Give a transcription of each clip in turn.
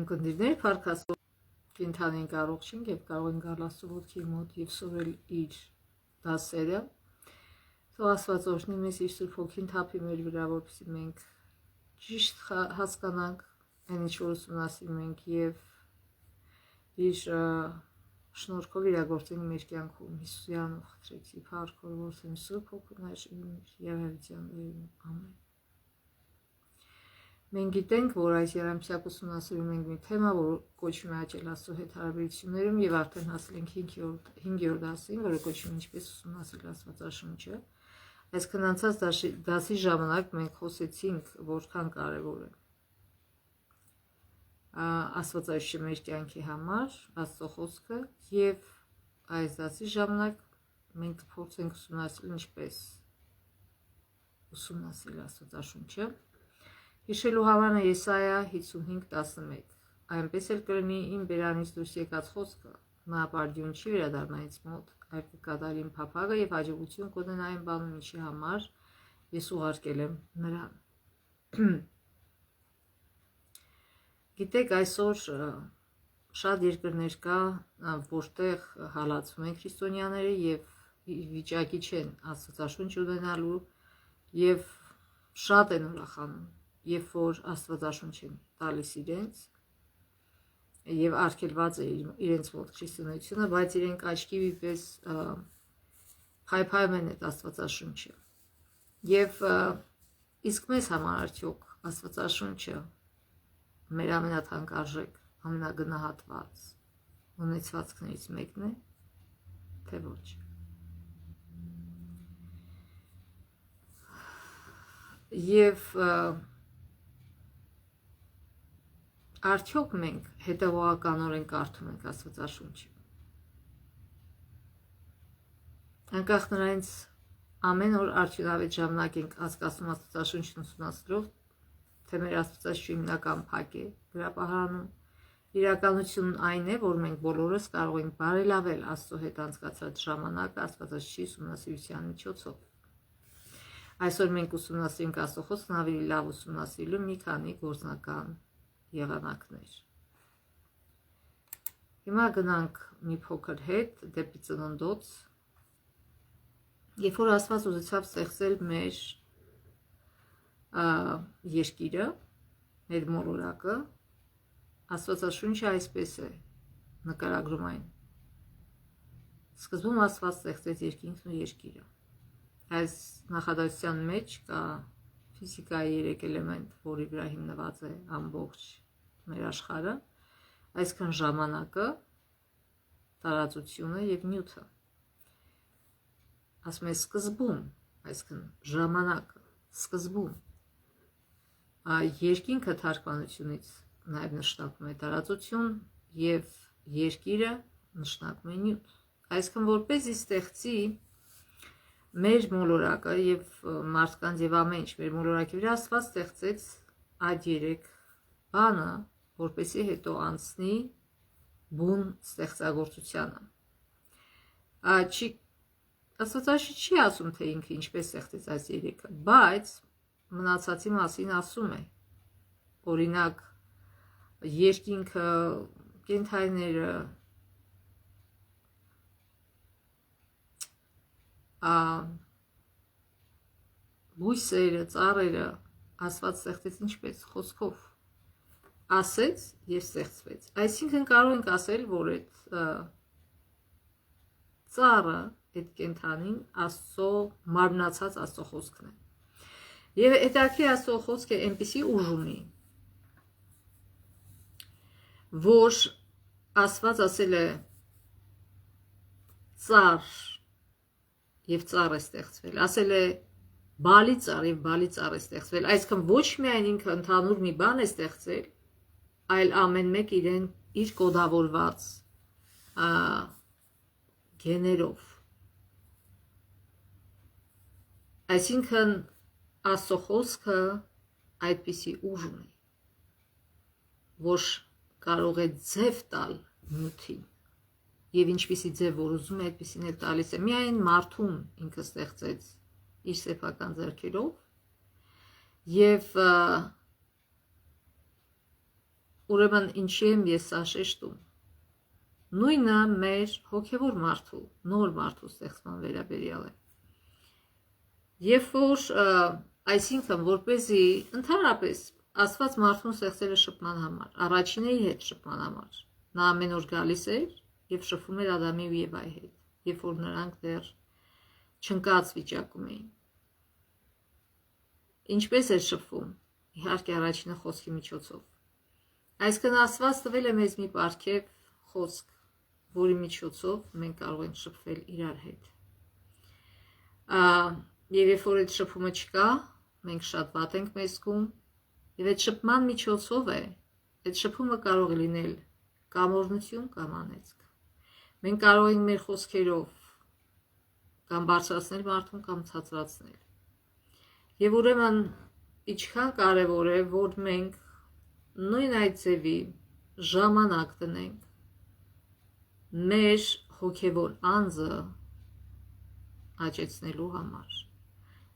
Ունկնդիրներ փառքաստու կենթանին կարող չենք եւ կարող են գալ Աստծո ոտքի մոտ եւ սովորել իր դասերը։ Թող Աստված օրհնի մեզ իր Սուրբ Հոգին թափի մեր վրա, որպեսզի մենք ճիշտ հասկանանք այն ինչ որ ուսումնասիրում ենք եւ իր շնորհքով իրագործենք մեր կյանքում։ Հիսուսյան խնդրեցի փառքով որդին Սուրբ Հոգուն եւ հավիտյան ամեն։ Մենք գիտենք, որ այս երամսյակ ուսումնասիրում ենք մի թեմա, որ կոչվում է աճել Աստծո հետ հարաբերություններում եւ արդեն հասել ենք 5-րդ դասին, որը կոչվում է ինչպես ուսումնասիրել Աստվածաշունչը։ Այսինքն անցած դասի ժամանակ մենք խոսեցինք, որքան կարևոր է Աստվածաշունչը մեր կյանքի համար, Աստծո խոսքը, եւ այս դասի ժամանակ մենք կփորձենք ուսումնասիրել ինչպես ուսումնասիրել Աստվածաշունչը։ Հիշելու համար է Եսայա 55:11. Այնպես էլ կլինի իմ բերանից դուրս եկած խոսքը, նա ապարդյուն չի վերադառնա ինձ մոտ, այլ կկատարի իմ փափագը եւ հաջողություն կունենա այն բանում, ինչի համար ես ուղարկել եմ նրան։ Գիտեք, այսօր շատ երկրներ կա, որտեղ հալածվում են քրիստոնյաները եւ վիճակի չեն Աստվածաշունչ ունենալու եւ շատ են ուրախանում, երբ որ Աստվածաշունչ են տալիս իրենց եւ արգելված է իրենց մոտ քրիստոնեությունը, բայց իրենք աչքի պես փայփայում են այդ Աստվածաշունչը։ Եվ իսկ մեզ համար արդյոք Աստվածաշունչը մեր ամենաթանկարժեք, ամենագնահատված ունեցվածքներից մեկն է, թե ոչ։ Եվ արդյոք մենք հետևողականորեն կարդում ենք Աստվածաշունչը։ Անկախ նրանից ամեն օր արդյունավետ ժամանակ ենք անցկացնում Աստվածաշունչն ուսումնասիրելով, թե մեր Աստվածաշունչի հիմնական փակ է գրապահարանում։ Իրականությունն այն է, որ մենք բոլորս կարող ենք բարելավել Աստծո հետ անցկացրած ժամանակը Աստվածաշունչի ուսումնասիրության միջոցով։ Այսօր մենք ուսումնասիրենք Աստծո խոսքն ավելի լավ ուսումնասիրելու մի քանի գործնական եղանակներ։ Հիմա գնանք մի փոքր հետ դեպի ծննդոց, երբ որ Աստված ուզեցավ ստեղծել մեր երկիրը, մեր մոլորակը, Աստվածաշունչը այսպես է նկարագրում այն։ Սկզբում Աստված ստեղծեց երկինքն ու երկիրը։ Այս նախադասության մեջ կա ֆիզիկայի 3 էլեմենտ, որի վրա հիմնված է ամբողջ մեր աշխարհը, այսինքն ժամանակը, տարածությունը եւ նյութը։ Ասում է սկզբում, այսինքն ժամանակը, սկզբում։ Երկինքը թարգմանությունից նաեւ նշանակում է տարածություն եւ երկիրը նշանակում է նյութ։ Այսինքն որպեսզի ստեղծի մեր մոլորակը եւ մարդկանց եւ ամեն ինչ մեր մոլորակի վրա Աստված ստեղծեց այդ 3 բանը, որպեսզի հետո անցնի բուն ստեղծագործությանը։ Աստվածաշունչը չի ասում, թե ինքը ինչպես ստեղծեց այս 3-ը, բայց մնացածի մասին ասում է։ Օրինակ, երկինքը, կենդանիները, բույսերը, ծառերը, Աստված ստեղծեց ինչպես խոսքով։ Ասեց եւ ստեղծվեց։ Այսինքն կարող ենք ասել, որ այդ ծառը, այդ կենդանին Աստծո մարմնացած Աստծո խոսքն է։ Եվ հետաքրքիր Աստծո խոսքը այնպիսի ուժ ունի, որ Աստված ասել է ծառ եւ ծառ է ստեղծվել, ասել է բալի ծառ եւ բալի ծառ է ստեղծվել, այսինքն ոչ միայն ինքը ընդհանուր մի բան է ստեղծել, այլ ամեն մեկ իրեն իր կոդավորված գեներով։ Այսինքն Աստծո խոսքը այդպիսի ուժ ունի, որ կարող է ձև տալ նյութին, եւ ինչպիսի ձև որ ուզում է, այդպիսին էլ տալիս է։ Միայն մարդուն ինքը ստեղծեց իր սեփական ձեռքերով եւ ուրեմն ինչի եմ ես սա շեշտում։ Նույնը մեր հոգևոր մարդու, նոր մարդու ստեղծման վերաբերյալ է։ Երբ որ, այսինքն, որպեսզի ընդհանրապես Աստված մարդուն ստեղծել է շփման համար, առաջինը իր հետ շփման համար։ Նա ամեն օր գալիս էր եւ շփվում էր Ադամի ու Եվայի հետ, երբ որ նրանք դեռ չընկած վիճակում էին։ Ինչպես էր շփվում։ Իհարկե առաջինը խոսքի միջոցով։ Այսինքն Աստված տվել է մեզ մի պարգև խոսք, որի միջոցով մենք կարող ենք շփվել իրար հետ։ Եվ երբ որ այդ շփումը չկա, մենք շատ վատ ենք մեզ զգում, եւ այդ շփման միջոցով է, այդ շփումը կարող է լինել կամ օրհնություն, կամ անեծք։ Մենք կարող ենք մեր խոսքերով կամ բարձրացնել մարդուն, կամ ցածրացնել։ Եվ ուրեմն ինչքան կարևոր է, որ մենք նույն այդ ձևի ժամանակ տնենք մեր հոգևոր անձը աճեցնելու համար։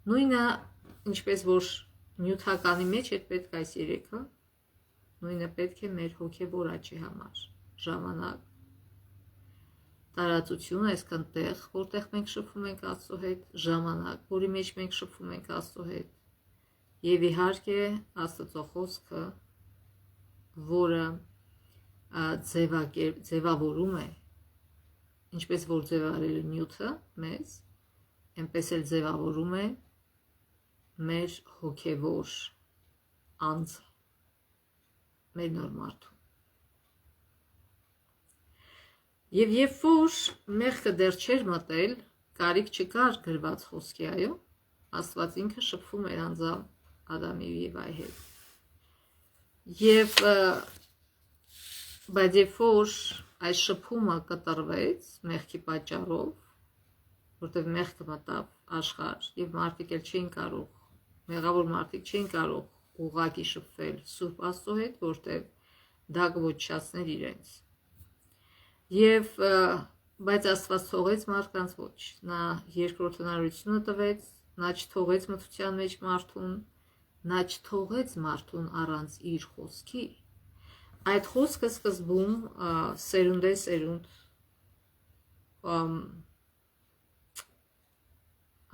Նույնը, ինչպես որ նյութականի մեջ է պետք այս երեքը, նույնը պետք է մեր հոգևոր աճի համար ժամանակ, տարածություն, այսքան տեղ, որտեղ մենք շփվում ենք Աստծո հետ, ժամանակ, որի մեջ մենք շփվում ենք Աստծո հետ, եւ իհարկե Աստծո խոսքը, որը ձևավորում է, ինչպես որ ձևավորել է նյութը մեզ, այնպես էլ ձևավորում է մեր հոգևոր անձը, մեր նոր մարդու։ Եվ երբ որ մեղքը դեռ չէր մտել, կարիք չկար գրված խոսքի, այո, Աստված ինքը շփվում էր անձամբ Ադամի ու Եվայի հետ։ Եվ բայց երբ որ այս շփումը կտրվեց մեղքի պատճառով, որտեղ մեղքը մտավ աշխարհ եւ մարդիկ էլ չէին կարող, մեղավոր մարդիկ չէին կարող ուղղակի շփվել Սուրբ Աստծո հետ, որտեղ դա կոչացներ իրենց։ Եվ բայց Աստված թողեց մարդկանց ոչ, նա երկրորդ հնարավորությունը տվեց, նա չթողեց մթության մեջ մարդուն, նա չթողեց մարդուն առանց իր խոսքի։ Այդ խոսքը սկզբում սերունդեսերունդ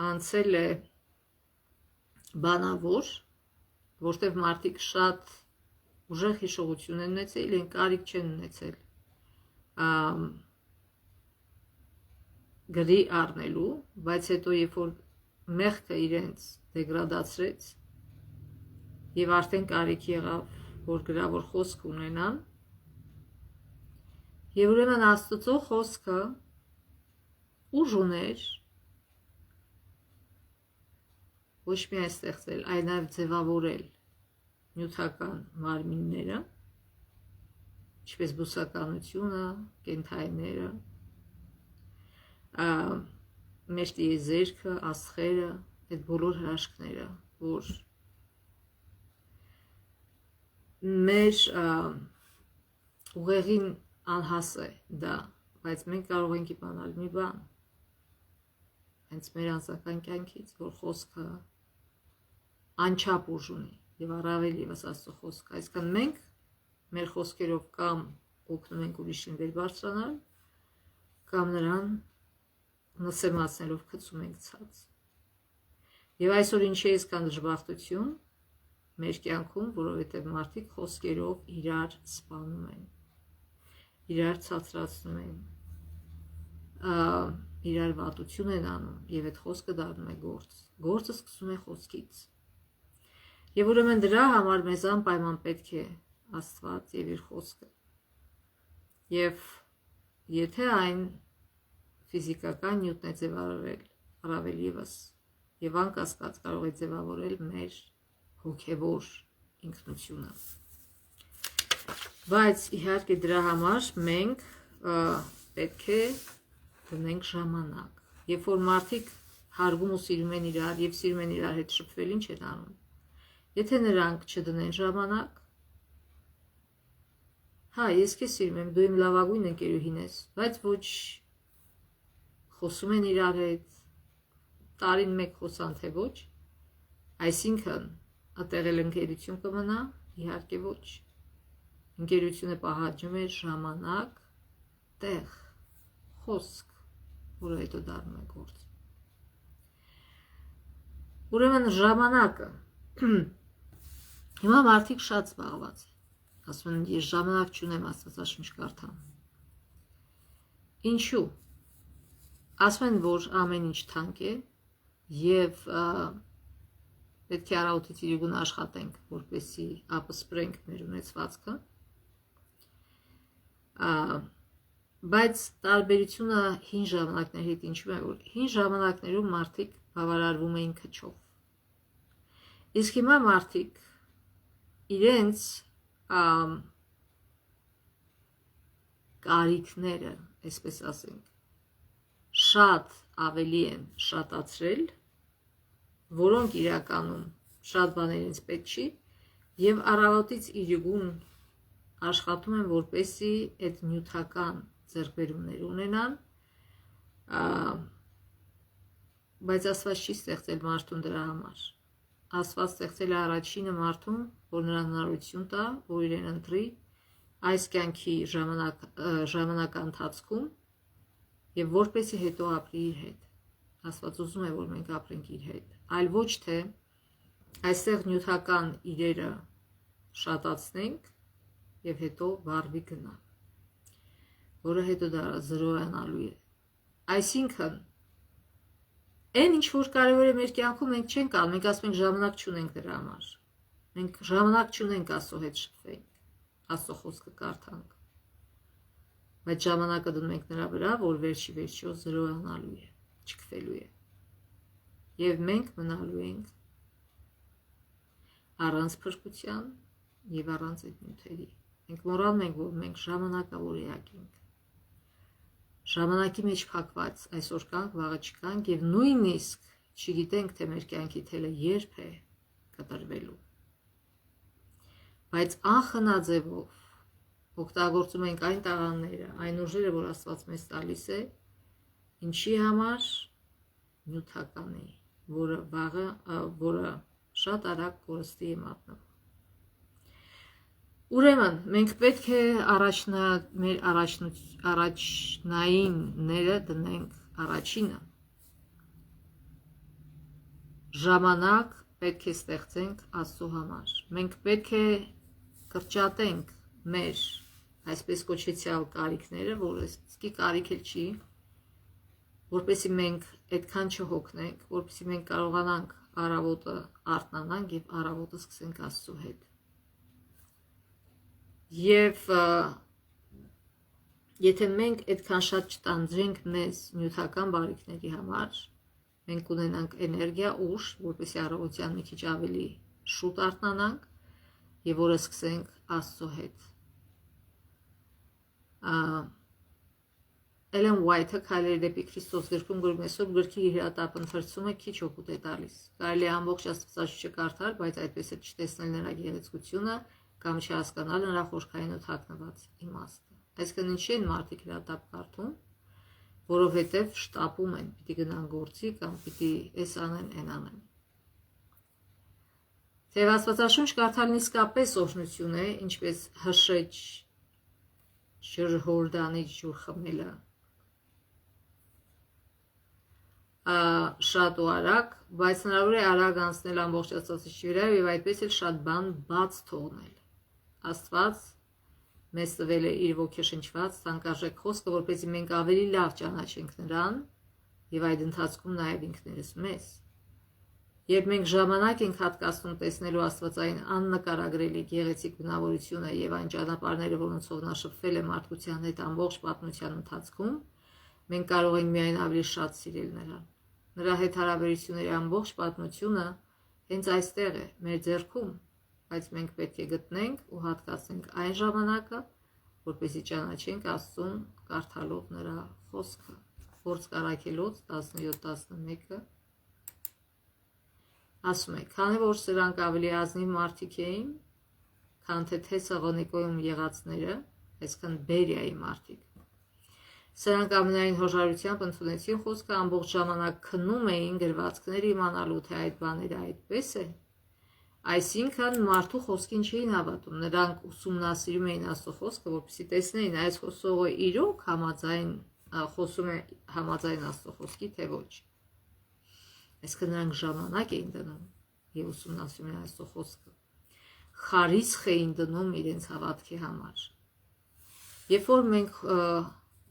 անցել է բանավոր, որտեղ մարդիկ շատ ուժեղ հիշողություն են ունեցել, իրենք կարիք չեն ունեցել գրի առնելու, բայց հետո երբ որ մեղքը իրենց դեգրադացրեց եւ արդեն կարիք եղավ, որ գրավոր խոսք ունենան, եւ ուրեմն Աստծո խոսքը ուժ ուներ ոչ միայն ստեղծել, այլ նաեւ ձևավորել նյութական մարմինները, ինչպես բուսականությունը, կենդանիները, մեր տիեզերքը, աստղերը, այդ բոլոր հրաշքները, որ մեր ուղեղին անհաս է դա, բայց մենք կարող ենք իմանալ մի բան, հենց մեր անձնական կյանքից, որ խոսքը անչափ ուժ ունի եւ առավել եւս Աստծո խոսքը, այսինքն մենք մեր խոսքերով կամ օգնում ենք ուրիշին վեր բարձրանալ, կամ նրան նսեմացնելով գցում ենք ցած։ Եվ այսօր ինչի է այսքան դժբախտություն մեր կյանքում, որովհետև մարդիկ խոսքերով իրար սպանում են, իրար ցածրացնում են, իրար վատություն են անում, եւ այդ խոսքը դառնում է գործ։ Գործը սկսում է խոսքից։ Եվ ուրեմն դրա համար մեզ անպայման պետք է Աստված եւ իր խոսքը։ Եվ եթե այն ֆիզիկական նյութն է ձևավորել, առավել եւս, եւ անկասկած կարող է ձևավորել մեր հոգեվոր ինքնությունը։ Բայց իհարկե դրա համար մենք պետք է դնենք ժամանակ։ Երբ որ մարդիկ հարգում ու սիրում են իրար եւ սիրում են իրար հետ շփվել, ինչ են անում։ Եթե նրանք չդնեն ժամանակ, հա, ես քեզ սիրում եմ, դու իմ լավագույն ընկերուհին ես, բայց ոչ խոսում են իրար հետ, տարին մեկ խոսան թե ոչ, այսինքն ատեղել ընկերություն կմնա, իհարկե ոչ։ Ընկերությունը պահանջում է ժամանակ, տեղ, խոսք, որը հետո դառնում է գործ։ Ուրեմն ժամանակը հիմա մարդիկ շատ զբաղված են, ասում են ես ժամանակ չունեմ Աստվածաշունչ կարդամ։ Ինչու՞։ Ասում են, որ ամեն ինչ թանկ է եւ պետք է առավոտից իրգուն աշխատենք, որպեսզի ապսպրենք մեր ունեցվածքը։ Բայց տարբերությունը հին ժամանակների հետ ինչու է, որ հին ժամանակներում մարդիկ բավարարվում էին քչով։ Իսկ հիմա մարդիկ իրենց կարիքները, այսպես ասենք, շատ ավելի են շատացրել, որոնք իրականում շատ բաներ իրենց պետք չի, եւ առավոտից իրգուն աշխատում են, որպեսզի այդ նյութական ձեռքբերումներ ունենան, բայց Աստված չի ստեղծել մարդուն դրա համար։ Աստված ստեղծել է առաջինը մարդուն, որ նրան հնարավորություն տա, որ իրեն ընտրի այս կյանքի ժամանականթացքում եւ որպեսզի հետո ապրի իր հետ։ Աստված ուզում է, որ մենք ապրենք իր հետ, այլ ոչ թե այստեղ նյութական իրերը շատացնենք եւ հետո վառվի գնա, որը հետո դա զրոյանալու է։ Այսինքն այն ինչ որ կարևոր է մեր կյանքում մենք չենք անում, մենք ասում ենք ժամանակ չունենք դրա համար։ Մենք ժամանակ չունենք Աստծո հետ շփվենք, Աստծո խոսքը կարդանք։ Բայց ժամանակը դնում ենք նրա վրա, որ վերջի վերջո զրոյանալու է, չքվելու է։ Եվ մենք մնալու ենք առանց փրկության եւ առանց այդ նյութերի։ Մենք մոռանում ենք, որ մենք ժամանակավորյակ ենք։ Ժամանակի մեջ փակված այսօր կանք, վաղը չկանք եւ նույնիսկ չգիտենք, թե մեր կյանքի թելը երբ է կտրվելու։ Բայց անխնաձևով օգտագործում ենք այն տաղանները, այն ուժերը, որ Աստված մեզ տալիս է, ինչի համար նյութականի, որը շատ արագ կորստի է մատնվում։ Ուրեմն մենք պետք է մեր առաջնայինները դնենք առաջինը։ Ժամանակ պետք է ստեղծենք Աստծո համար։ Մենք պետք է կրճատենք մեր այսպես կոչեցյալ կարիքները, որը իսկի կարիք էլ չի, որպեսզի մենք այդքան չհոգնենք, որպեսզի մենք կարողանանք առավոտը արթնանանք եւ առավոտը սկսենք Աստծո հետ։ Եվ եթե մենք այդքան շատ չտանձրենք մեզ նյութական բարիքների համար, մենք ունենանք էներգիա, ուժ, որպեսզի առավոտյան մի քիչ ավելի շուտ արթնանանք եւ որը սկսենք Աստծո հետ։ Էլեն Ուայթը քայլերի դեպի Քրիստոս գրքում գրում է, որ գրքի հրատապ ընթերցումը քիչ օգուտ է տալիս։ Կարելի է ամբողջ Աստվածաշունչը կարդալ, բայց այդպես էլ չտեսնել նրա գեղեցկությունը կամ չհասկանալ նրա խորքային ու թաքնված իմաստը։ Այսինքն ինչի են մարդիկ հրատապ կարդում, որովհետև շտապում են, պիտի գնան գործի կամ պիտի էս անեն, այն անեն։ Թեև Աստվածաշունչ կարդալն իսկապես օրհնություն է, ինչպես հրշեջ ջրհորդանից ջուր խմելը, շատ ու արագ, բայց հնարավոր է արագ անցնել ամբողջ Աստվածաշունչի վրա եւ այդպես էլ շատ բան բաց թողնել։ Աստված մեզ տվել է իր ոգեշնչված թանկարժեք խոսքը, որպեսզի մենք ավելի լավ ճանաչենք նրան եւ այդ ընթացքում նաեւ ինքներս մեզ։ Երբ մենք ժամանակ ենք հատկացնում տեսնելու Աստվածային աննկարագրելի գեղեցիկ բնավորությունը եւ այն ճանապարհները, որոնցով նա շփվել է մարդկության հետ ամբողջ պատմության ընթացքում, մենք կարող ենք միայն ավելի շատ սիրել նրան։ Նրա հետ հարաբերությունների ամբողջ պատմությունը հենց այստեղ է, մեր ձեռքում, բայց մենք պետք է գտնենք ու հատկացնենք այն ժամանակը, որպեսզի ճանաչենք Աստծուն կարդալով նրա խոսքը։ Գործք Առաքելոց 17:11 ասում է. քանի որ սրանք ավելի ազնիվ մարդիկ էին, քան թե Թեսաղոնիկոյում եղածները, այսինքն Բերիայի մարդիկ։ Սրանք ամենայն հոժարությամբ ընդունեցին խոսքը, ամբողջ ժամանակ քննում էին գրվածքները իմանալու, թե այդ բաները այդպես է։ Այսինքն մարդու խոսքին չէին հավատում, նրանք ուսումնասիրում էին Աստծո խոսքը, որպեսզի տեսնեին այս խոսողը իրոք խոսում է համաձայն Աստծո խոսքի, թե ոչ։ Այսինքն նրանք ժամանակ էին դնում եւ ուսումնասիրում էին Աստծո խոսքը, խարիսխ էին դնում իրենց հավատքի համար։ Երբ որ մենք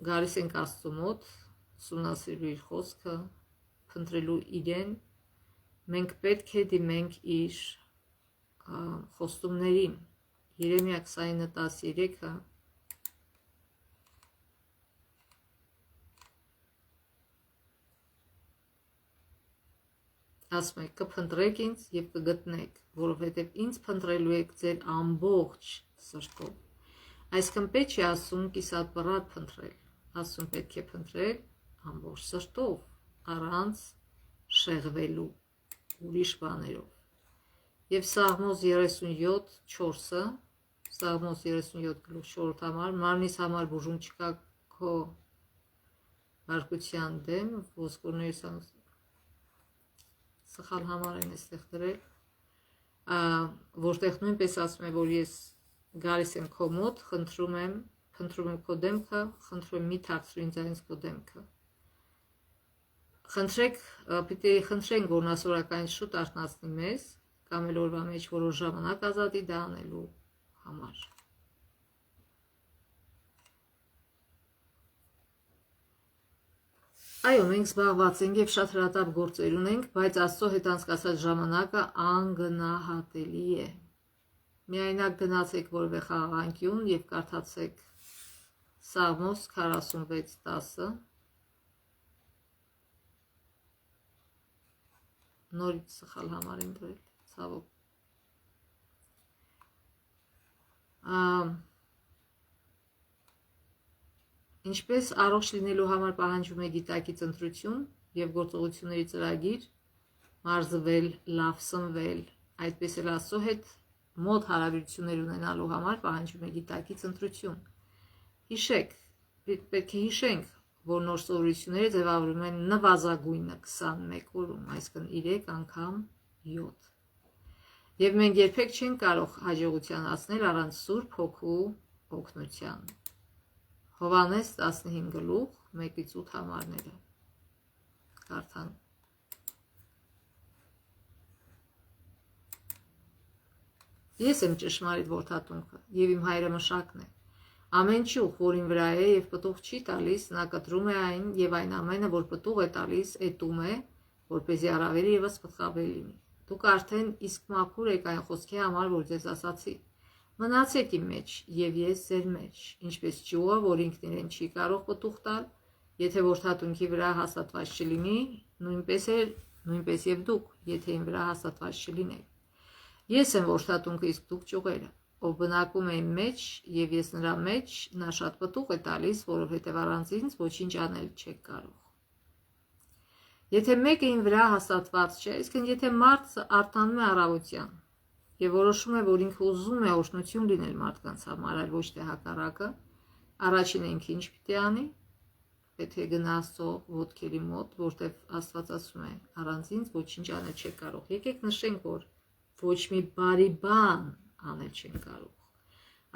գալիս ենք Աստծո մոտ, ուսումնասիրելու իր խոսքը, փնտրելու իրեն, մենք պետք է դիմենք իր խոստումներին։ Երեմիա 29:13-ը ասում է. կփնտրեք ինձ եւ կգտնեք, որովհետեւ ինձ փնտրելու եք ձեր ամբողջ սրտով։ Այսինքն պետք է ասում կիսատ փնտրել, ասում պետք է փնտրել ամբողջ սրտով, առանց շեղվելու ուրիշ բաներով։ Եվ Սաղմոս 37:4-ը, Սաղմոս 37:4 համար, մարմնիս համար բուժում չկա քո բարկության դեմ, ոսկորների սխալ համար են այստեղ դրել, որտեղ նույնպես ասում է, որ ես գալիս եմ քո մոտ, խնդրում եմ քո դեմքը, խնդրում եմ մի թաքցրու ինձանից քո դեմքը։ Պիտի խնդրենք, որ նա սորականից շուտ արթնացնի մեզ, կամ էլ օրվա մեջ որոշ ժամանակ ազատի դա անելու համար։ Այո, մենք զբաղված ենք եւ շատ հրատապ գործեր ունենք, բայց Աստծո հետ անցկացած ժամանակը անգնահատելի է։ Միայնակ գնացեք որևէ խաղաղանկյուն եւ կարդացեք Սաղմոս 46:10-ը, նորից սխալ համար եմ դրել, ցավոք։ Ինչպես առողջ լինելու համար պահանջում է գիտակից ընտրություն եւ գործողությունների ծրագիր, մարզվել, լավ սնվել, այդպես էլ Աստծո հետ մոտ հարաբերություններ ունենալու համար պահանջում է գիտակից ընտրություն։ Հիշեք, պետք է հիշենք, որ նոր սովորությունները ձևավորվում են նվազագույնը 21 օրում, այսինքն 3 անգամ 7։ Եվ մենք երբեք չենք կարող հաջողության հասնել առանց Սուրբ Հոգու օգնության։ Հովհաննես 15:1-8 համարները կարդան։ Ես եմ ճշմարիտ որդատունքը, եւ իմ հայրը մշակն է։ Ամեն ճյուղ, որ ին վրա է եւ պտուղ չի տալիս, նա կտրում է այն, եւ այն ամենը, որ պտուղ է տալիս, էտում է, որպեսզի առավել եւս պտղաբեր լինի։ Դուք արդեն իսկ մաքուր եք այն խոսքի համար, որ ձեզ ասացի։ Մնացեք իմ մեջ, եւ ես ձեր մեջ, ինչպես ճյուղը, որ ինքն իրեն չի կարող պտուղ տալ, եթե որդատունքի վրա հաստատված չլինի, նույնպես եւ դուք, եթե ին վրա հաստատված չլինեք։ Ես եմ որդատունքը, իսկ դուք ճյուղերը, ով բնակում է իմ մեջ, եւ ես նրա մեջ, նա շատ պտուղ է տալիս, որովհետեւ առանց ինձ ոչինչ անել չեք կարող։ Եթե մեկը ին վրա հաստատված չէ, այսինքն եթե մարդը արտանում է առավոտյան եւ որոշում է, որ ինքը ուզում է օրհնություն լինել մարդկանց համար, այլ ոչ թե հակառակը, առաջինը ինքը ինչ պիտի անի։ Պետք է գնա Աստծո ոտքերի մոտ, որտեղ Աստված ասում է. առանց ինձ ոչինչ անել չեք կարող։ Եկեք նշենք, որ ոչ մի բարի բան անել չենք կարող։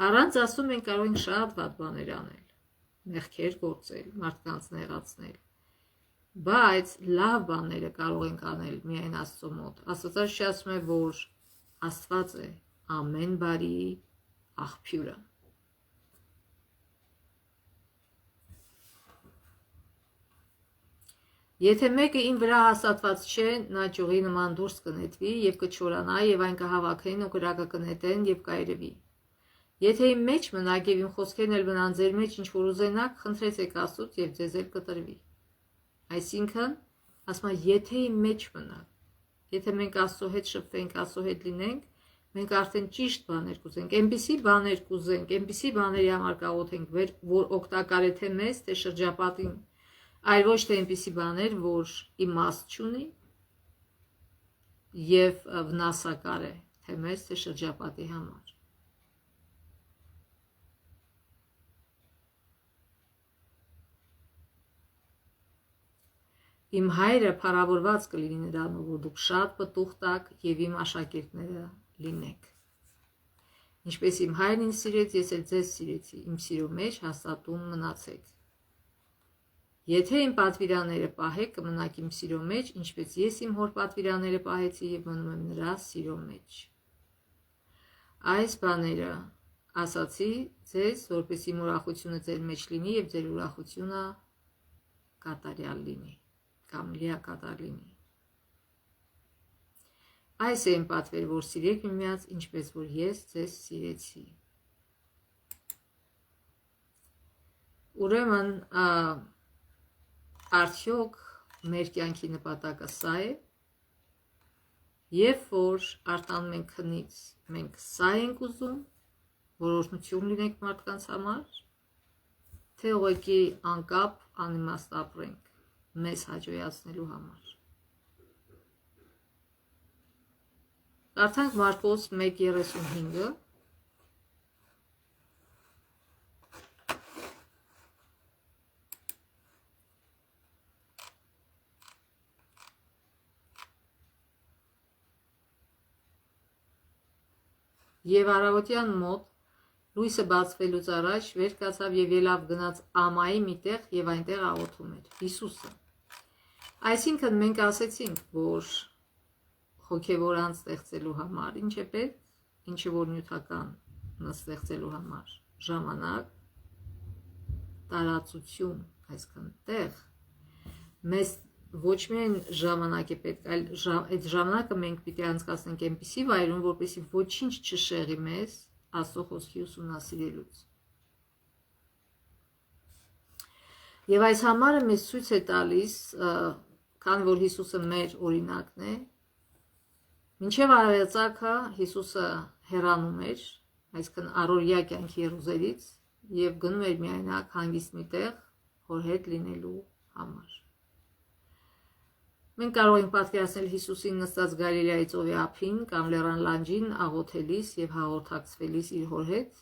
Առանց Աստծո մենք կարող ենք շատ վատ բաներ անել, մեղքեր գործել, մարդկանց նեղացնել, բայց լավ բաները կարող ենք անել միայն Աստծո մոտ։ Աստվածաշունչը ասում է, որ Աստված է ամեն բարիի աղբյուրը։ Եթե մեկը ին վրա հաստատված չէ, նա ճյուղի նման դուրս կնետվի եւ կչորանա եւ այն կհավաքեն ու կրակը կնետեն եւ կայրվի։ Եթե իմ մեջ մնաք եւ իմ խոսքերն էլ մնան ձեր մեջ, ինչ որ ուզենաք, խնդրեցեք Աստծուց եւ ձեզ էլ կտրվի։ Այսինքն, ասում է, եթե իմ մեջ մնաք, եթե մենք Աստծո հետ շփվենք, Աստծո հետ լինենք, մենք արդեն ճիշտ բաներ կուզենք, այնպիսի բաներ կուզենք, այնպիսի բաների համար կաղոթենք, որ օգտակար է թե մեզ, թե շրջապատին, այլ ոչ թե այնպիսի բաներ, որ իմաստ չունի եւ վնասակար է թե մեզ, թե շրջապատի համար։ Իմ հայրը փառավորված կլինի նրանով, որ դուք շատ պտուղ տաք եւ իմ աշակերտները լինեք։ Ինչպես իմ հայրն ինձ սիրեց, ես էլ ձեզ սիրեցի, իմ սիրո մեջ հաստատուն մնացեք։ Եթե իմ պատվիրանները պահեք, կմնաք իմ սիրո մեջ, ինչպես ես իմ հոր պատվիրանները պահեցի և մնում եմ նրա սիրո մեջ։ Այս բաները ասացի ձեզ, որպեսզի իմ ուրախությունը ձեր մեջ լինի և ձեր ուրախությունը կատարյալ լինի կամ լիակատար լինի։ Այս է իմ պատվերը, որ սիրեք միմյանց, ինչպես որ ես ձեզ սիրեցի։ Ուրեմն արդյոք մեր կյանքի նպատակը սա է, երբ որ արտանում ենք քնից, մենք սա ենք ուզում, որ օրհնություն լինենք մարդկանց համար, թե ուղղակի անկապ անիմաստ ապրենք մեզ հաջողացնելու համար։ Կարդանք Մարկոս 1:35-ը։ Եվ առավոտյան մոտ լույսը բացվելուց առաջ վեր կացավ և ելավ գնաց ամայի մի տեղ և այնտեղ աղոթում էր Հիսուսը։ Այսինքն մենք ասեցինք, որ հոգևոր անձ ստեղծելու համար ինչ է պետք, ինչը որ նյութական ստեղծելու համար ժամանակ, տարածություն, այսինքն տեղ, մեզ ոչ միայն ժամանակ է պետք, այլ այդ ժամանակը մենք պիտի անցկացնենք այնպիսի վայրում, որպեսզի ոչինչ չշեղի մեզ Աստծո խոսքի ուսումնասիրելուց։ Եվ այս համարը մեզ ցույց է տալիս, քանի որ Հիսուսը մեր օրինակն է, մինչև արարածակը Հիսուսը հեռանում էր, այսինքն առօրյա կյանքի ռուզերից և գնում էր միայնակ հանգիստ մի տեղ հոր հետ լինելու համար։ Մենք կարող ենք պատկերացնել Հիսուսին նստած Գալիլեայի ծովի ափին կամ լեռան լանջին աղոթելիս և հաղորդակցվելիս իր հոր հետ,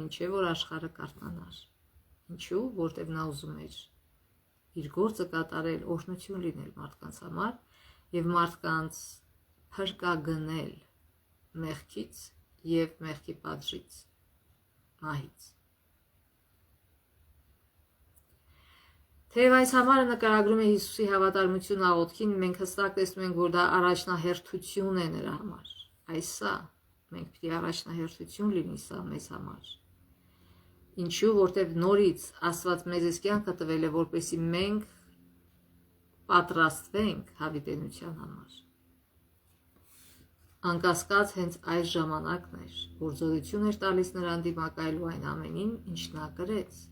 մինչև որ աշխարհը կարթնանար։ Ինչու՞, որտեղ նա ուզում էր իր գործը կատարել, օրհնություն լինել մարդկանց համար և մարդկանց փրկագնել մեղքից և մեղքի պատժից, մահից։ Թեև այս համարը նկարագրում է Հիսուսի հավատարմությունը աղոթքին, մենք հստակ տեսնում ենք, որ դա առաջնահերթություն է նրա համար։ Այս սա, մենք պիտի առաջնահերթություն լինի սա մեզ համար։ Ինչու, որտև նորից Աստված մեզ այս կյանքը տվել է, որպեսզի մենք պատրաստվենք հավիտենության համար։ Անկասկած հենց այս ժամանակն էր, որ զորություն էր տալիս նրան դիմակայելու այն ամենին, ինչ նա կրեց։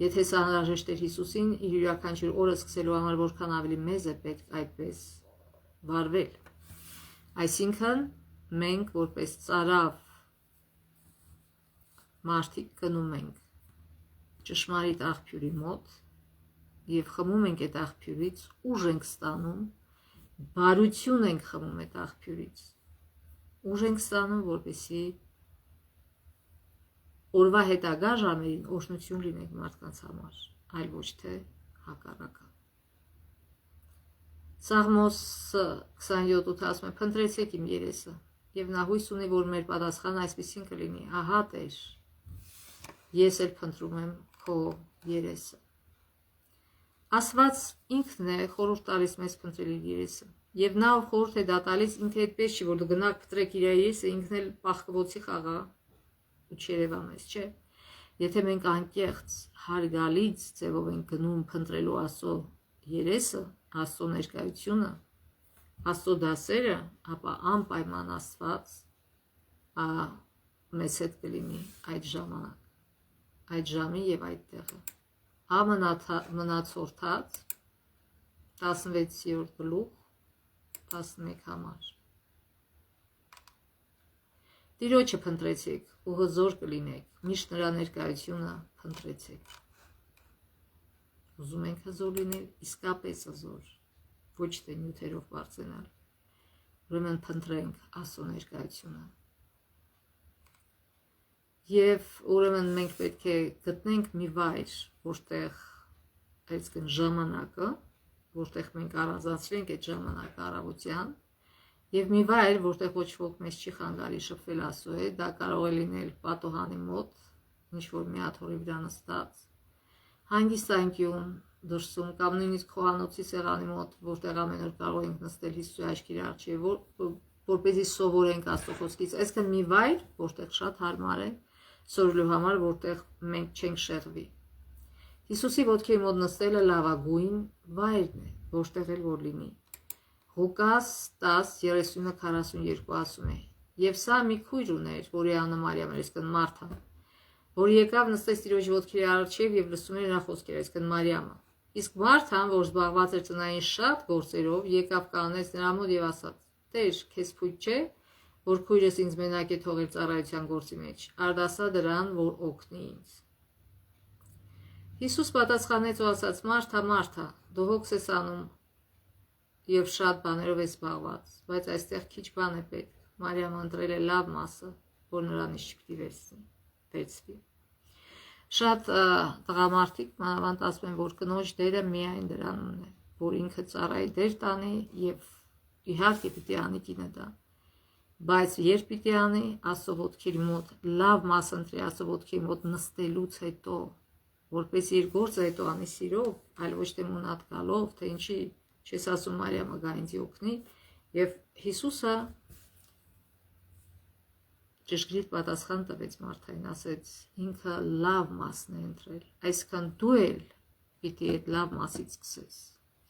Եթե սա անհրաժեշտ էր Հիսուսին իր յուրաքանչյուր օրը սկսելու համար, որքան ավելի մեզ է պետք այդպես վարվել։ Այսինքն մենք որպես ծարավ մարդիկ գնում ենք ճշմարիտ աղբյուրի մոտ և խմում ենք այդ աղբյուրից, ուժ ենք ստանում, բարություն ենք խմում այդ աղբյուրից, ուժ ենք ստանում, որպեսզի օրվա հետագա ժամերին օրհնություն լինենք մարդկանց համար, այլ ոչ թե հակառակը։ Սաղմոս 27:8 ասում է. «Փնտրեցեք իմ երեսը», և նա հույս ունի, որ մեր պատասխանը այսպիսին կլինի. «Ահա Տեր, ես էլ փնտրում եմ քո երեսը»։ Աստված ինքն է խորհուրդ տալիս մեզ փնտրել իր երեսը, և նա ով խորհուրդ է դա տալիս, ինքը այդպես չի, որ գնաք փնտրեք իր երեսը, ինքն էլ պաղկվոցի խաղա ու չերևա մեզ, չէ։ Եթե մենք անկեղծ, հարգալից ձևով ենք գնում փնտրելու Աստծո երեսը, Աստծո ներկայությունը, Աստծո դասերը, ապա անպայման Աստված մեզ հետ կլինի այդ ժամանակ, այդ ժամին և այդ տեղը։ Մնացորդաց 16-րդ գլուխ 11 համար։ Տիրոջը փնտրեցեք ու հզոր կլինեք, միշտ նրա ներկայությունը փնտրեցեք։ Ուզում ենք հզոր լինել, իսկապես հզոր, ոչ թե նյութերով բարձրանալ։ Ուրեմն փնտրենք Աստծո ներկայությունը։ Եվ ուրեմն մենք պետք է գտնենք մի վայր, որտեղ այսինքն ժամանակը, որտեղ մենք առանձնացրենք այդ ժամանակը առավոտյան, Եվ մի վայր, որտեղ ոչ ոք մեզ չի խանգարի շփվել Աստծո հետ, դա կարող է լինել պատոհանի մոտ, ինչ որ մի աթոռի վրա նստած, հանգիստ անկյուն դրսում կամ նույնիսկ խոհանոցի սեղանի մոտ, որտեղ ամեն օր կարող ենք նստել Հիսուսի աչքերի առջև, որպեսզի սովորենք Աստծո խոսքից, այսինքն մի վայր, որտեղ շատ հարմար է սովորելու համար, որտեղ մենք չենք շեղվի։ Հիսուսի ոտքի մոտ նստելը լավագույն վայրն է, որտեղ էլ որ լինի։ Ղուկաս 10:30-42 ասում է. Եվ սա մի քույր ուներ, որի անունը Մարիամ էր, այսինքն Մարթա, որ եկավ նստեց Տիրոջ ոտքերի առջև եւ լսում էր նրա խոսքերը, այսինքն Մարիամը։ Իսկ Մարթան, որ զբաղված էր տնային շատ գործերով, եկավ կանգնեց նրա մոտ եւ ասաց. Տեր, քեզ փույթ չէ, որ քույրս ինձ մենակ է թողել ծառայության գործի մեջ, արդասա դրան, որ օգնի ինձ։ Հիսուս պատասխանեց ու ասաց. Մարթա, Մարթա, դու հոգս ես անում եւ շատ բաներով է զբաղված, բայց այստեղ քիչ բան է պետք։ Մարիամը ընտրել է լավ մասը, որ նրանից չպիտի վերցվի։ Շատ տղամարդիկ մանավանդ ասում են, որ կնոջ դերը միայն դրանում է, որ ինքը ծառայի դեր տանի եւ իհարկե պիտի անի կինը դա։ Բայց երբ պիտի անի Աստծո ոտքերի մոտ, լավ մաս ընտրի Աստծո ոտքերի մոտ նստելուց հետո, որպես իր գործը հետո անի սիրով, այլ ոչ թե մունատ գալով, թե ինչի չես ասում Մարիամը գա ինձ օգնի, եւ Հիսուսը ճշգրիտ պատասխան տվեց Մարթային, ասեց ինքը լավ մասն է ընտրել, այսքան դու էլ պիտի այդ լավ մասից սկսես,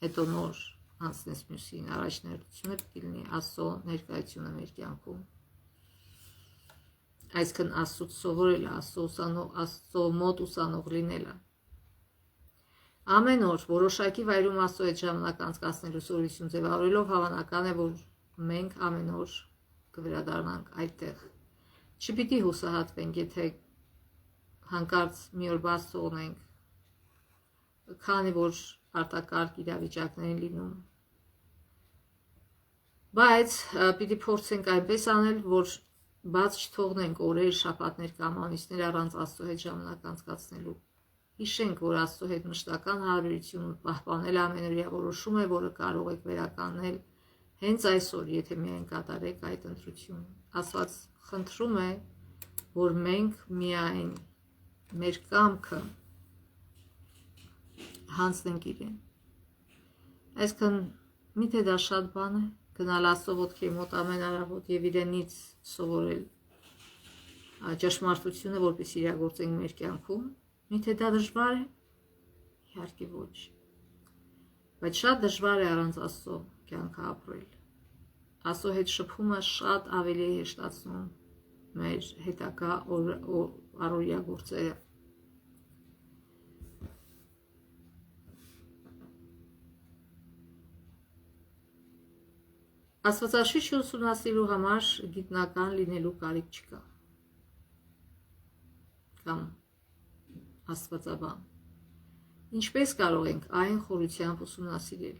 հետո նոր անցնես մյուսին, առաջնահերթությունը պիտի լինի Աստծո ներկայությունը մեր կյանքում, այսքան Աստծուց սովորելը, Աստծո մոտ ուսանող լինելը։ Ամեն օր որոշակի վայրում Աստծո հետ ժամանակ անցկացնելու սովորություն ձևավորելով հավանական է, որ մենք ամեն օր կվերադառնանք այդտեղ։ Չպիտի հուսահատվենք, եթե հանկարծ մի օր բաց թողնենք, քանի որ արտակարգ իրավիճակներ են լինում։ Բայց պիտի փորձենք այնպես անել, որ բաց չթողնենք օրեր, շաբաթներ կամ ամիսներ առանց Աստծո հետ ժամանակ անցկացնելու։ Հիշենք, որ Աստծո հետ մշտական հարաբերություն պահպանել ամենօրյա որոշում է, որը կարող եք վերականգնել հենց այսօր, եթե միայն կատարեք այդ ընտրությունը։ Աստված խնդրում է, որ մենք միայն մեր կամքը հանձնենք իրեն։ Այսինքն, միթե դա շատ բան է, գնալ Աստծո ոտքերի մոտ ամեն առավոտ եւ իրենից սովորել ճշմարտությունը, որպես իրագործենք մեր կյանքում։ Միթե դա դժվար է։ Իհարկե ոչ։ Բայց շատ դժվար է առանց Աստծո կյանքը ապրել։ Աստծո հետ շփումը շատ ավելի է հեշտացնում մեր հետագա առօրյա գործերը։ Աստվածաշունչը ուսումնասիրելու համար գիտնական լինելու կարիք չկա։ Կամ աստվածաբան։ Ինչպես կարող ենք այն խորությամբ ուսումնասիրել։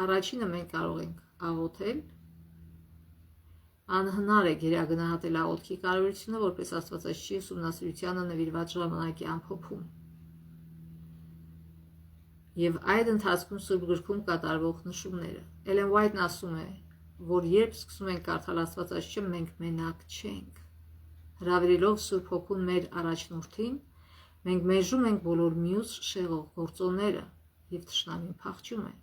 Առաջինը մենք կարող ենք աղոթել, անհնար է գերագնահատել աղոթքի կարևորությունը, որպես աստվածաշունչի ուսումնասիրությանը նվիրված ժամանակի ամփոփում։ Եվ այդ ընթացքում Սուրբ գրքում կատարվող նշումները։ Էլեն Ուայթն ասում է, որ երբ սկսում ենք կարդալ Աստվածաշունչը, մենք մենակ չենք։ Հրավիրելով Սուրբ Հոգուն մեր առաջնորդին, մենք մերժում ենք բոլոր մյուս շեղող գործոնները եւ թշնամին փախչում է։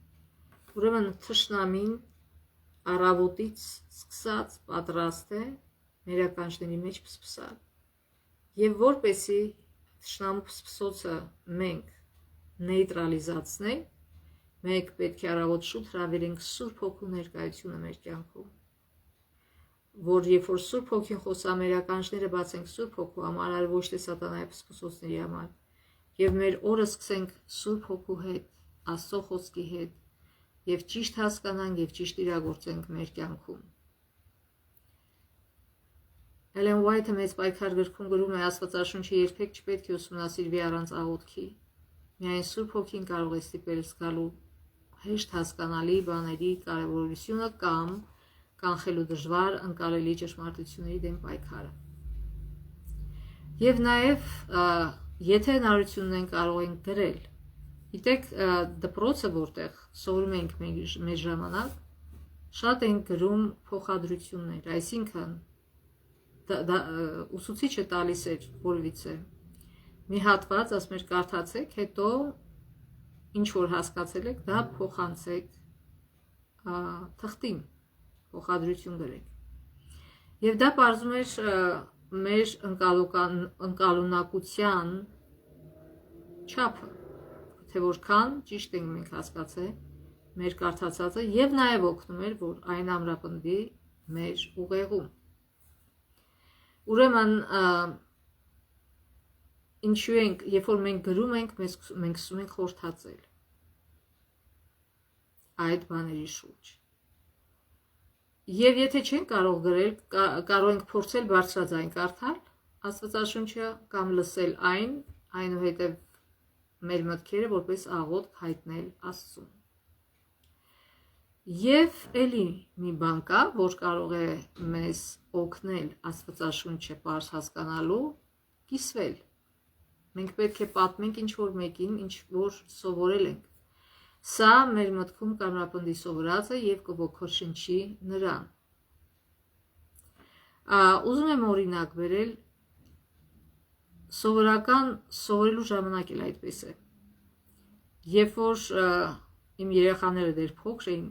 Ուրեմն թշնամին առավոտից սկսած պատրաստ է մեր ականջների մեջ փսփսալ։ Եվ որպեսի թշնամու փսփսոցը մենք նեյտրալիզացնենք, մենք պետք է առավոտ շուտ հրավիրենք Սուրբ Հոգու ներկայությունը մեր կյանքում, որ երբ որ Սուրբ Հոգին խոսա մեր ականջները բացենք Սուրբ Հոգու համար, այլ ոչ թե սատանայի փսփսոցների համար, եւ մեր օրը սկսենք Սուրբ Հոգու հետ, Աստծո խոսքի հետ, եւ ճիշտ հասկանանք եւ ճիշտ իրագործենք մեր կյանքում։ Էլեն Ուայթը մեծ պայքար գրքում գրում է. Աստվածաշունչը երբեք չպետք է ուսումնասիրվի առանց աղոթքի։ Միայն Սուրբ Հոգին կարող է ստիպել զգալու հեշտ հասկանալի բաների կարևորությունը կամ կանխելու դժվար ընկալելի ճշմարտությունների դեմ պայքարը։ Եվ նաև, եթե հնարավորություն ունենք, կարող ենք գրել։ Գիտեք, դպրոցը, որտեղ սովորում ենք մեր ժամանակ, շատ են գրում փոխադրություններ, այսինքն ուսուցիչը տալիս էր որևիցե մի հատված, ասում էր կարդացեք, հետո ինչ որ հասկացել եք, դա փոխանցեք թղթին, փոխադրություն գրեք։ Եվ դա պարզում էր մեր ընկալունակության չափը, թե որքան ճիշտ ենք մենք հասկացել մեր կարդացածը եւ նաեւ օգնում էր, որ այն ամրապնդվի մեր ուղեղում։ Ուրեմն ինչու ենք, երբ որ մենք գրում ենք, մենք սկսում ենք խորհրդածել այդ բաների շուրջ։ Եվ եթե չենք կարող գրել, կարող ենք փորձել բարձրաձայն կարդալ Աստվածաշունչը կամ լսել այն, այնուհետև մեր մտքերը որպես աղոթք հայտնել Աստծուն։ Եվ էլի մի բան կա, որ կարող է մեզ օգնել Աստվածաշունչը պարզ հասկանալու, կիսվել։ Մենք պետք է պատմենք ինչ-որ մեկին, ինչ-որ սովորել ենք։ Սա մեր մտքում կամրապնդի սովորածը և կոգոքորշնչի նրան։ Ուզում եմ օրինակ բերել, սովորական սովորելու ժամանակ էլ այդպես է։ Երբ որ իմ երեխաները դեռ փոքր էին,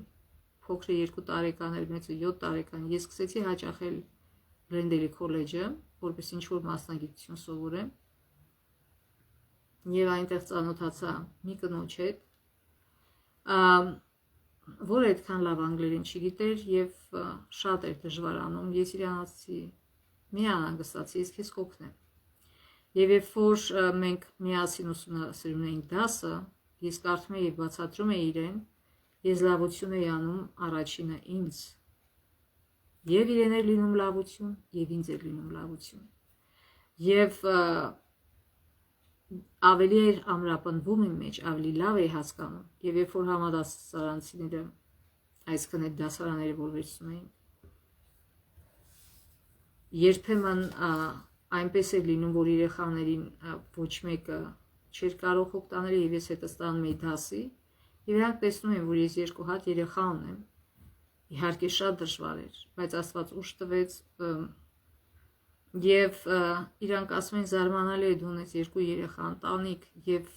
փոքրը 2 տարեկան էր, մեծը 7 տարեկան, ես սկսեցի հաճախել Գլենդեյլի քոլեջը, որպես ինչ-որ մասնագիտություն սովորեմ, եւ այնտեղ ծանոթացա մի կնոջ հետ, որը այդքան լավ անգլերեն չգիտեր եւ շատ էր դժվարանում։ Ես իրան ասացի՝ մի անհանգստացի, ես քեզ կօգնեմ։ Եվ երբ որ մենք միասին ուսումնասիրում էինք դասը, ես կարդում եի եւ բացատրում էի իրեն, ես լավություն էի անում առաջինը ինձ։ Եվ իրեն էր լինում լավություն, եւ ինձ էր լինում լավություն։ Եվ ավելի էր ամրապնդվում իմ մեջ, ավելի լավ էի հասկանում։ Եվ երբ որ համադասարանցիները, այսինքն այդ դասարանները, որ վերցնում էին, երբեմն այնպես էր լինում, որ երեխաներին ոչ մեկը չէր կարող օգտանել, եւ ես հետը ստանում էի դասի, եւ իրանք տեսնում են, որ ես 2 հատ երեխա ունեմ։ Իհարկե շատ դժվար էր, բայց Աստված ուժ տվեց, եւ իրանք ասում են զարմանալի է դու ունես 2 երեխա, ընտանիք եւ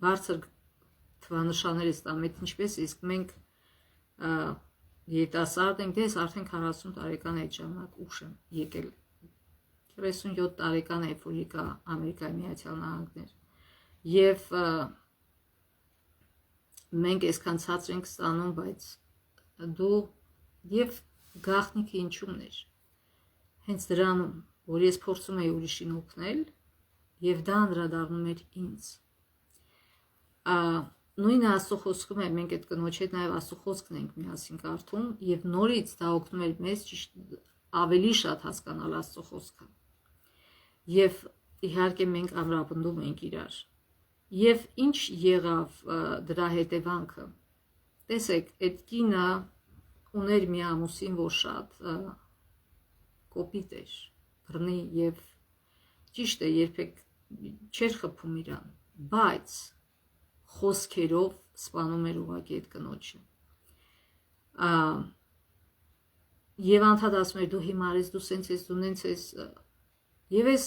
բարձր թվանշաններ ես տանում, այդ ինչպես է, իսկ մենք երիտասարդ ենք, ես արդեն 40 տարեկան այդ ժամանակ ուշ եմ եկել, 37 տարեկան է, որ եկա Ամերիկայի Միացյալ Նահանգներ, եւ մենք այսքան ցածր ենք ստանում, բայց դու եւ գաղտնիքը ինչումն էր, հենց դրանում, որ ես փորձում էի ուրիշին օգնել եւ դա անդրադառնում էր ինձ։ Նույնը Աստծո խոսքում է, մենք այդ կնոջ հետ նաեւ Աստծո խոսքն ենք միասին կարդում եւ նորից դա օգնում էր մեզ ավելի շատ հասկանալ Աստծո խոսքը։ Եվ իհարկե մենք ամրապնդում ենք իրար։ Եվ ինչ եղավ դրա հետևանքը։ Տեսեք, այդ կինը ուներ մի ամուսին, որ շատ կոպիտ էր, բռնի եւ ճիշտ է, երբեք չէր խփում իրան, բայց խոսքերով սպանում էր ուղղակի այդ կնոջը։ Եվ անդադ ասում էր դու հիմար ես, դու սենց ես, դու նենց ես։ Եվ ես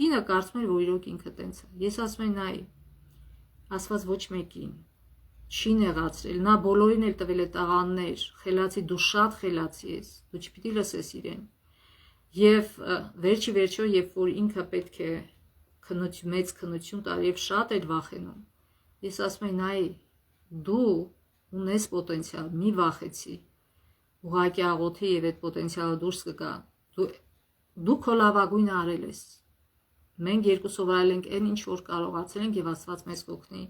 կինը կարծում էր, որ իրոք ինքը տենց է։ Ես ասում եմ նայ, Աստված ոչ մեկին չի նեղացրել, նա բոլորին էլ տվել է տաղաններ, խելացի, դու շատ խելացի ես, դու չպիտի լսես իրեն։ Եվ վերջի վերջո, երբ որ ինքը պետք է մեծ քննություն տար եւ շատ էր վախենում, ես ասում եմ նայ, դու ունես պոտենցիալ, մի վախեցի, ուղղակի աղոթի եւ այդ պոտենցիալը դուրս կգա, դու քո լավագույնը արել ես, մենք երկու սովորել ենք այն ինչ որ կարողացել ենք եւ Աստված մեզ կօգնի։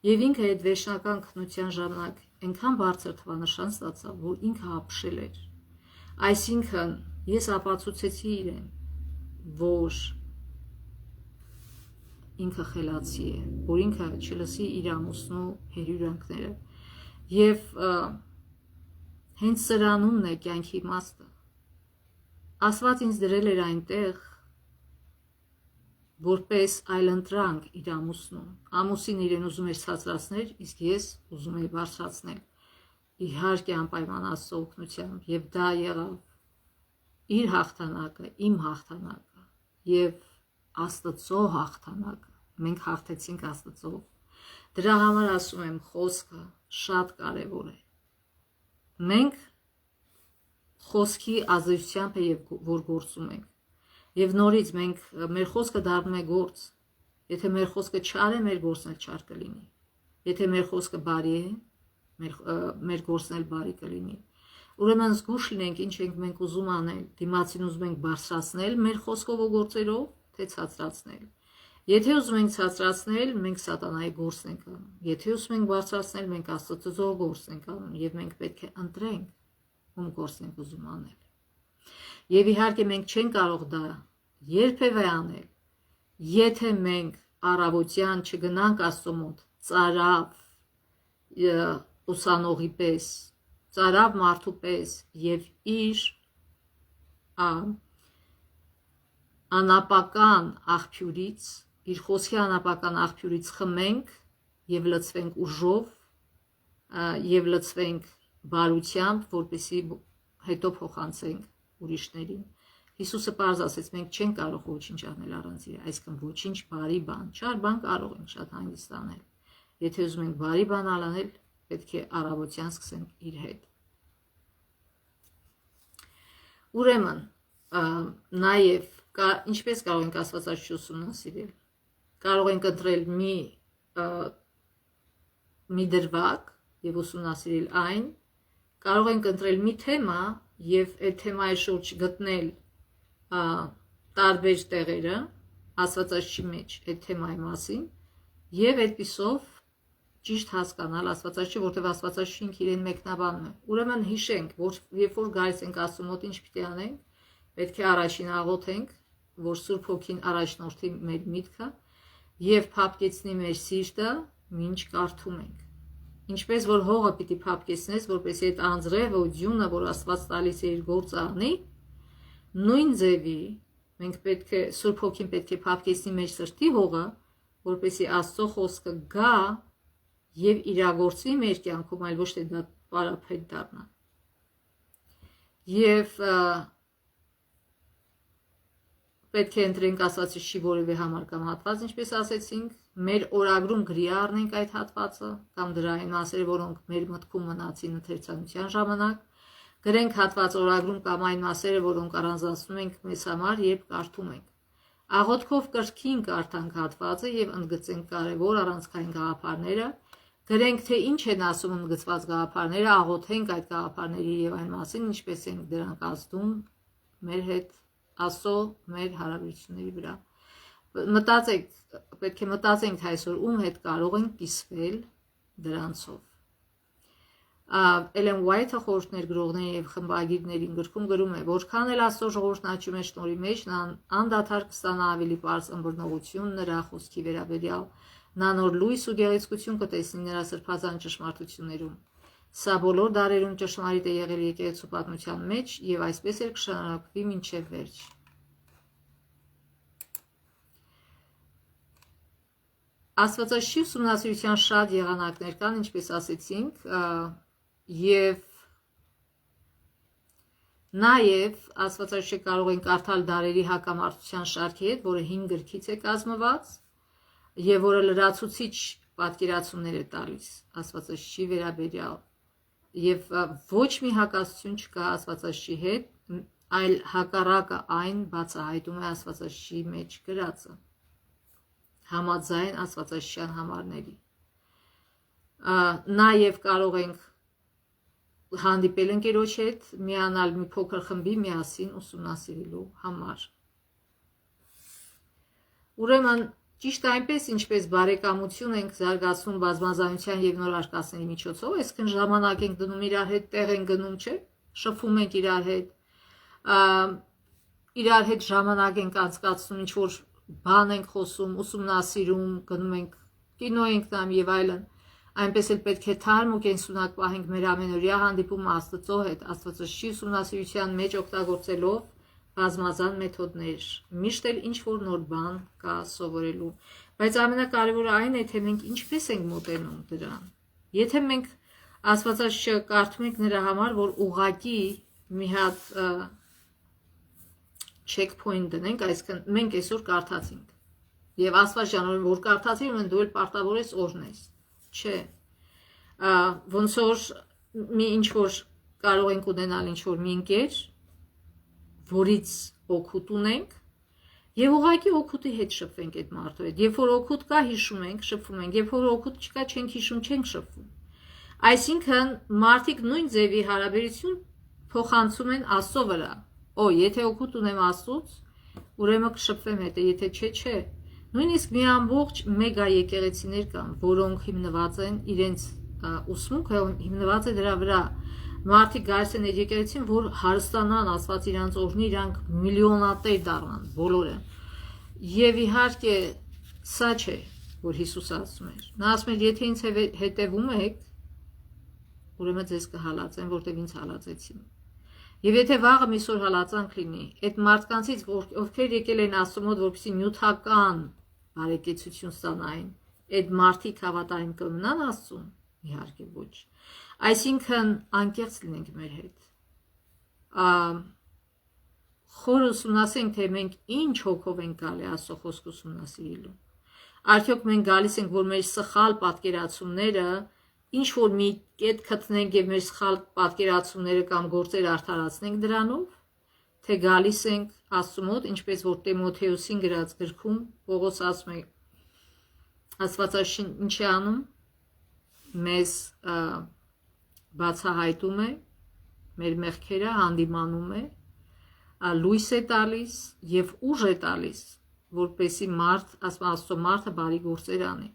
Եվ ինքը այդ վերջնական քննության ժամանակ այնքան բարձր թվանշան ստացավ, որ ինքը ապշել էր։ Այսինքն ես ապացուցեցի իրեն, որ ինքը խելացի է, որ ինքը չլսի իր ամուսնու հերյուրանքները։ Եվ հենց սրանումն է կյանքի իմաստը։ Աստված ինձ դրել էր այնտեղ որպես այլընտրանք իր ամուսնում։ Ամուսին իրեն ուզում էր ցածրացնել, իսկ ես ուզում էի բարձրացնել։ իհարկե անպայման Աստծո օգնությամբ, եւ դա եղավ իր հաղթանակը, իմ հաղթանակը եւ Աստծո հաղթանակը։ Մենք հաղթեցինք Աստծո։ Դրա համար ասում եմ, խոսքը շատ կարևոր է։ Մենք խոսքի ազդեցությամբ է որ գործում ենք։ Եվ նորից մեր խոսքը դառնում է գործ։ Եթե մեր խոսքը չար է, մեր գործն էլ չար կլինի։ Եթե մեր խոսքը բարի է, մեր գործն էլ բարի կլինի։ Ուրեմն զգուշ լինենք, ինչ ենք մենք ուզում անել, դիմացին ուզում ենք բարձրացնել մեր խոսքով ու գործերով, թե ցածրացնել։ Եթե ուզում ենք ցածրացնել, մենք սատանայի գործն ենք անում։ Եթե ուզում ենք բարձրացնել, մենք Աստծո գործն ենք անում, եւ մենք պետք է ընտրենք ում գործն ենք ուզում անել։ Եվ իհարկե մենք չենք կարող դա երբևէ անել, եթե մենք առավոտյան չգնանք Աստծո մոտ ծարավ ուսանողի պես, ծարավ մարդու պես եւ իր անապական աղբյուրից, իր խոսքի անապական աղբյուրից խմենք եւ լցվենք ուժով եւ լցվենք բարությամբ, որպեսզի հետո փոխանցենք ուրիշներին։ Հիսուսը պարզ ասեց, մենք չենք կարող ոչինչ անել առանց իր, այսինքն ոչինչ բարի բան, չար բան կարող ենք շատ հանգիստ անել։ Եթե ուզում ենք բարի բան անել, պետք է առավոտյան սկսենք իր հետ։ Ուրեմն, նաև ինչպես կարող ենք Աստվածաշունչը ուսումնասիրել։ Կարող ենք ընտրել մի դրվագ եւ ուսումնասիրել այն, կարող ենք ընտրել մի թեմա եւ այդ թեմայի շուրջ գտնել տարբեր տեղերը Աստվածաշունչի մեջ այդ թեմայի մասին եւ այդպիսով ճիշտ հասկանալ Աստվածաշունչը, որտեղ Աստվածաշունչը ինքն իրեն մեկնաբանում է։ Ուրեմն հիշենք, որ երբ որ գալիս ենք Աստծո մոտ, ինչ պիտի անենք, պետք է առաջին աղոթենք, որ Սուրբ Հոգին առաջնորդի մեր միտքը եւ փափկեցնի մեր սիրտը, ինչ կարդում ենք։ Ինչպես որ հողը պիտի փափկեցնես, որպեսզի այդ անձրևը ու ձյունը, որ Աստված տալիս է իր գործը անի, նույն ձևի մենք պետք է Սուրբ Հոգին պետք է փափկեցնի մեր սրտի հողը, որպեսզի Աստծո խոսքը գա եւ իրագործվի մեր կյանքում, այլ ոչ թե դա պարապետ դառնա։ Եվ պետք է ընտրենք Աստվածաշունչի որևէ համար կամ հատված, ինչպես ասեցինք, մեր օրագրում գրի առնենք այդ հատվածը կամ դրա այն մասերը, որոնք մեր մտքում մնացին ընթերցանության ժամանակ, գրենք հատված օրագրում կամ այն մասերը, որոնք առանձնացնում ենք մեզ համար, երբ կարդում ենք։ Աղոթքով կրկին կարդանք հատվածը եւ ընդգծենք կարևոր առանցքային գաղափարները, գրենք թե ինչ են ասում ընդգծված գաղափարները, աղոթենք այդ գաղափարների եւ այն մասին, ինչպես են դրանք ազդում մեր հետ Աստծո մեր հարաբերությունների վրա։ Մտածեք, պետք է մտածենք այսօր ում հետ կարող ենք կիսվել դրանցով։ Էլեն Ուայթը խորհուրդներ գրողների եւ խմբագիրներին գրքում գրում է, որքան էլ Աստծո ժողովուրդն աճում է շնորհի մեջ, նա անդադար կստանա ավելի բարձ ըմբռնողություն նրա խոսքի վերաբերյալ, նա նոր լույս ու գեղեցկություն կտեսնի նրա սրբազան ճշմարտություններում։ Սա բոլոր դարերում ճշմարիտ է եղել եկեղեցու պատմության մեջ եւ այսպես էլ կշարունակվի մինչեւ վերջ։ Աստվածաշունչի ուսումնասիրության շատ եղանակներ կան, ինչպես ասեցինք, եւ նաեւ Աստվածաշունչը կարող են կարդալ դարերի հակամարտության շարքի հետ, որը 5 գրքից է կազմված եւ որը լրացուցիչ պատկերացումներ է տալիս Աստվածաշունչի վերաբերյալ։ Եվ ոչ մի հակասություն չկա Աստվածաշունչի հետ, այլ հակառակը այն բացահայտում է Աստվածաշունչի մեջ գրածը համաձայն Աստվածաշունչյան համարների։ Նաև կարող ենք հանդիպել ընկերոջ հետ, միանալ մի փոքր խմբի միասին ուսումնասիրելու համար։ Ուրեմն ճիշտ այնպես, ինչպես բարեկամություն ենք զարգացնում բազմազանության եւ նոր արկածների միջոցով, այսինքն ժամանակ ենք դնում իրար հետ, տեղ ենք գնում, չէ՞, շփվում ենք իրար հետ ժամանակ ենք անցկացնում, ինչ որ բան ենք խոսում, ուսումնասիրում, գնում ենք կինո ենք նայում եւ այլն, այնպես էլ պետք է թարմ ու կենսունակ պահենք մեր ամենօրյա հանդիպումը Աստծո հետ, Աստվածաշունչի ուսումնասիրության մեջ օգտագործելով բազմազան մեթոդներ, միշտ էլ ինչ որ նոր բան կա սովորելու, բայց ամենակարևորը այն է, թե մենք ինչպես ենք մոտենում դրան։ Եթե մենք Աստվածաշունչը կարդում ենք նրա համար, որ ուղղակի մի հատ checkpoint դնենք, այսինքն մենք այսօր կարդացինք։ Եվ Աստված ժանորեն որ կարդացիր, ուրեմն դու էլ պարտավոր ես օրհնես։ Չէ։ Ոնց որ մի ինչ որ կարող ենք ունենալ ինչ որ մի ընկեր, որից օգուտ ունենք, եւ ուղղակի օգուտի հետ շփվենք այդ մարդու հետ։ Երբ որ օգուտ կա, հիշում ենք, շփվում ենք, երբ որ օգուտ չկա, չենք հիշում, չենք շփվում։ Այսինքն մարդիկ նույն ձևի հարաբերություն փոխանցում են Աստծո վրա։ Եթե օգուտ ունեմ Աստծուց, ուրեմն կշփվեմ հետ, եթե չէ։ Նույնիսկ մի ամբողջ մեգա եկեղեցիներ կան, որոնք հիմնված են իրենց ուսմունքը հիմնված է դրա վրա։ Մարդիկ գալիս են այդ եկեղեցին, որ հարստանան, Աստված իրանց օրհնի, իրանք միլիոնատեր դառնան, բոլորը։ Եվ իհարկե սա չէ, որ Հիսուսը ասում էր։ Նա ասում էր, եթե ինձ հետևում եք, ուրեմն ձեզ կհալածեն, որտեղ ինձ հալածեցին։ Եվ եթե վաղը մի սոր հալածանք լինի, այդ մարդկանցից, ովքեր եկել են Աստծո մոտ, որպեսզի նյութական բարեկեցություն ստանային, այդ մարդիկ հավատարիմ կմնան Աստծուն, իհարկե ոչ։ Այսինքն անկեղծ լինենք մեր հետ։ Խոր ուսումնասիրենք, թե մենք ինչ հոգով ենք գալի Աստծո խոսք ուսումնասիրելու։ Արդյոք մենք գալիս ենք, որ մեր սխալ պատկերացումները ինչ որ մի կետ գտնենք եւ մեր սխալ պատկերացումները կամ գործերը արդարացնենք դրանով, թե գալիս ենք Աստծո մոտ, ինչպես որ Տիմոթեոսին գրած գրքում Պողոս ասում է, Աստվածաշունչը ինչ է անում, մեզ բացահայտում է, մեր մեղքերը հանդիմանում է, լույս է տալիս եւ ուժ է տալիս, որպեսի Աստծո մարդը բարի գործեր անի։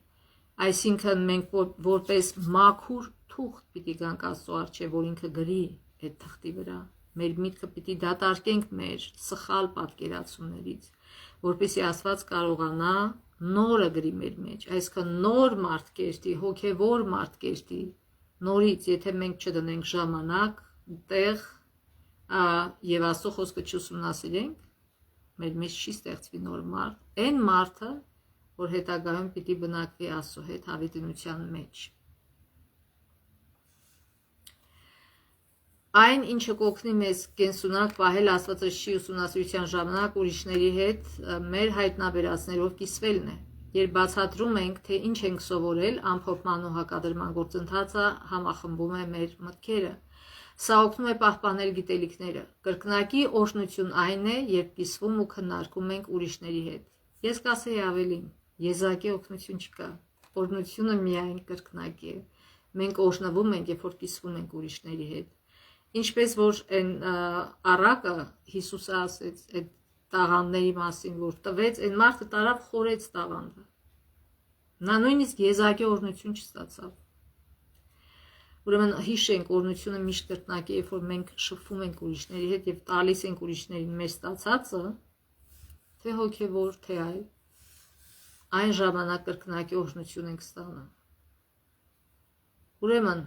Այսինքն մենք որպես մաքուր թուղթ պիտի գանք Աստծո առջև, որ ինքը գրի այդ թղթի վրա։ Մեր միտքը պիտի դատարկենք մեր սխալ պատկերացումներից, որպեսզի Աստված կարողանա նորը գրի մեր մեջ, այսինքն նոր մարդ կերտի, հոգևոր մարդ կերտի, նորից, եթե մենք չդնենք ժամանակ, տեղ եւ Աստծո խոսքը չուսումնասիրենք, մեր մեջ չի ստեղծվի նոր մարդ, այն մարդը, որ հետագայում պիտի բնակվի Աստծո հետ հավիտենության մեջ։ Այն, ինչը կօգնի մեզ կենսունակ պահել Աստվածաշունչի ուսումնասիրության ժամանակ ուրիշների հետ մեր հայտնաբերածներով կիսվելն է։ Երբ բացատրում ենք, թե ինչ ենք սովորել, ամփոփման ու հակադրման գործընթացը համախմբում է մեր մտքերը։ Սա օգնում է պահպանել գիտելիքները։ Կրկնակի օրհնություն այն է, երբ կիսվում ու քննարկում ենք ուրիշների հետ։ Ես կասեի ավելին, եզակի օգնություն չկա։ Օրհնությունը միայն կրկնակի է։ Մենք օրհնվում ենք, երբ որ կիսվում ենք ուրիշների հետ։ Ինչպես որ այն առակը Հիսուսը ասեց այդ տաղանդների մասին, որ տվեց, այն մարդը տարավ խորեց տաղանդը։ Նա նույնիսկ եզակի օրհնություն չստացավ։ Ուրեմն հիշենք, օրհնությունը միշտ կրկնակի է, երբ որ մենք շփվում ենք ուրիշների հետ եւ տալիս ենք ուրիշներին մեր ստացածը, թե հոգեվոր, թե այլ, այն ժամանակ կրկնակի օրհնություն ենք ստանում։ Ուրեմն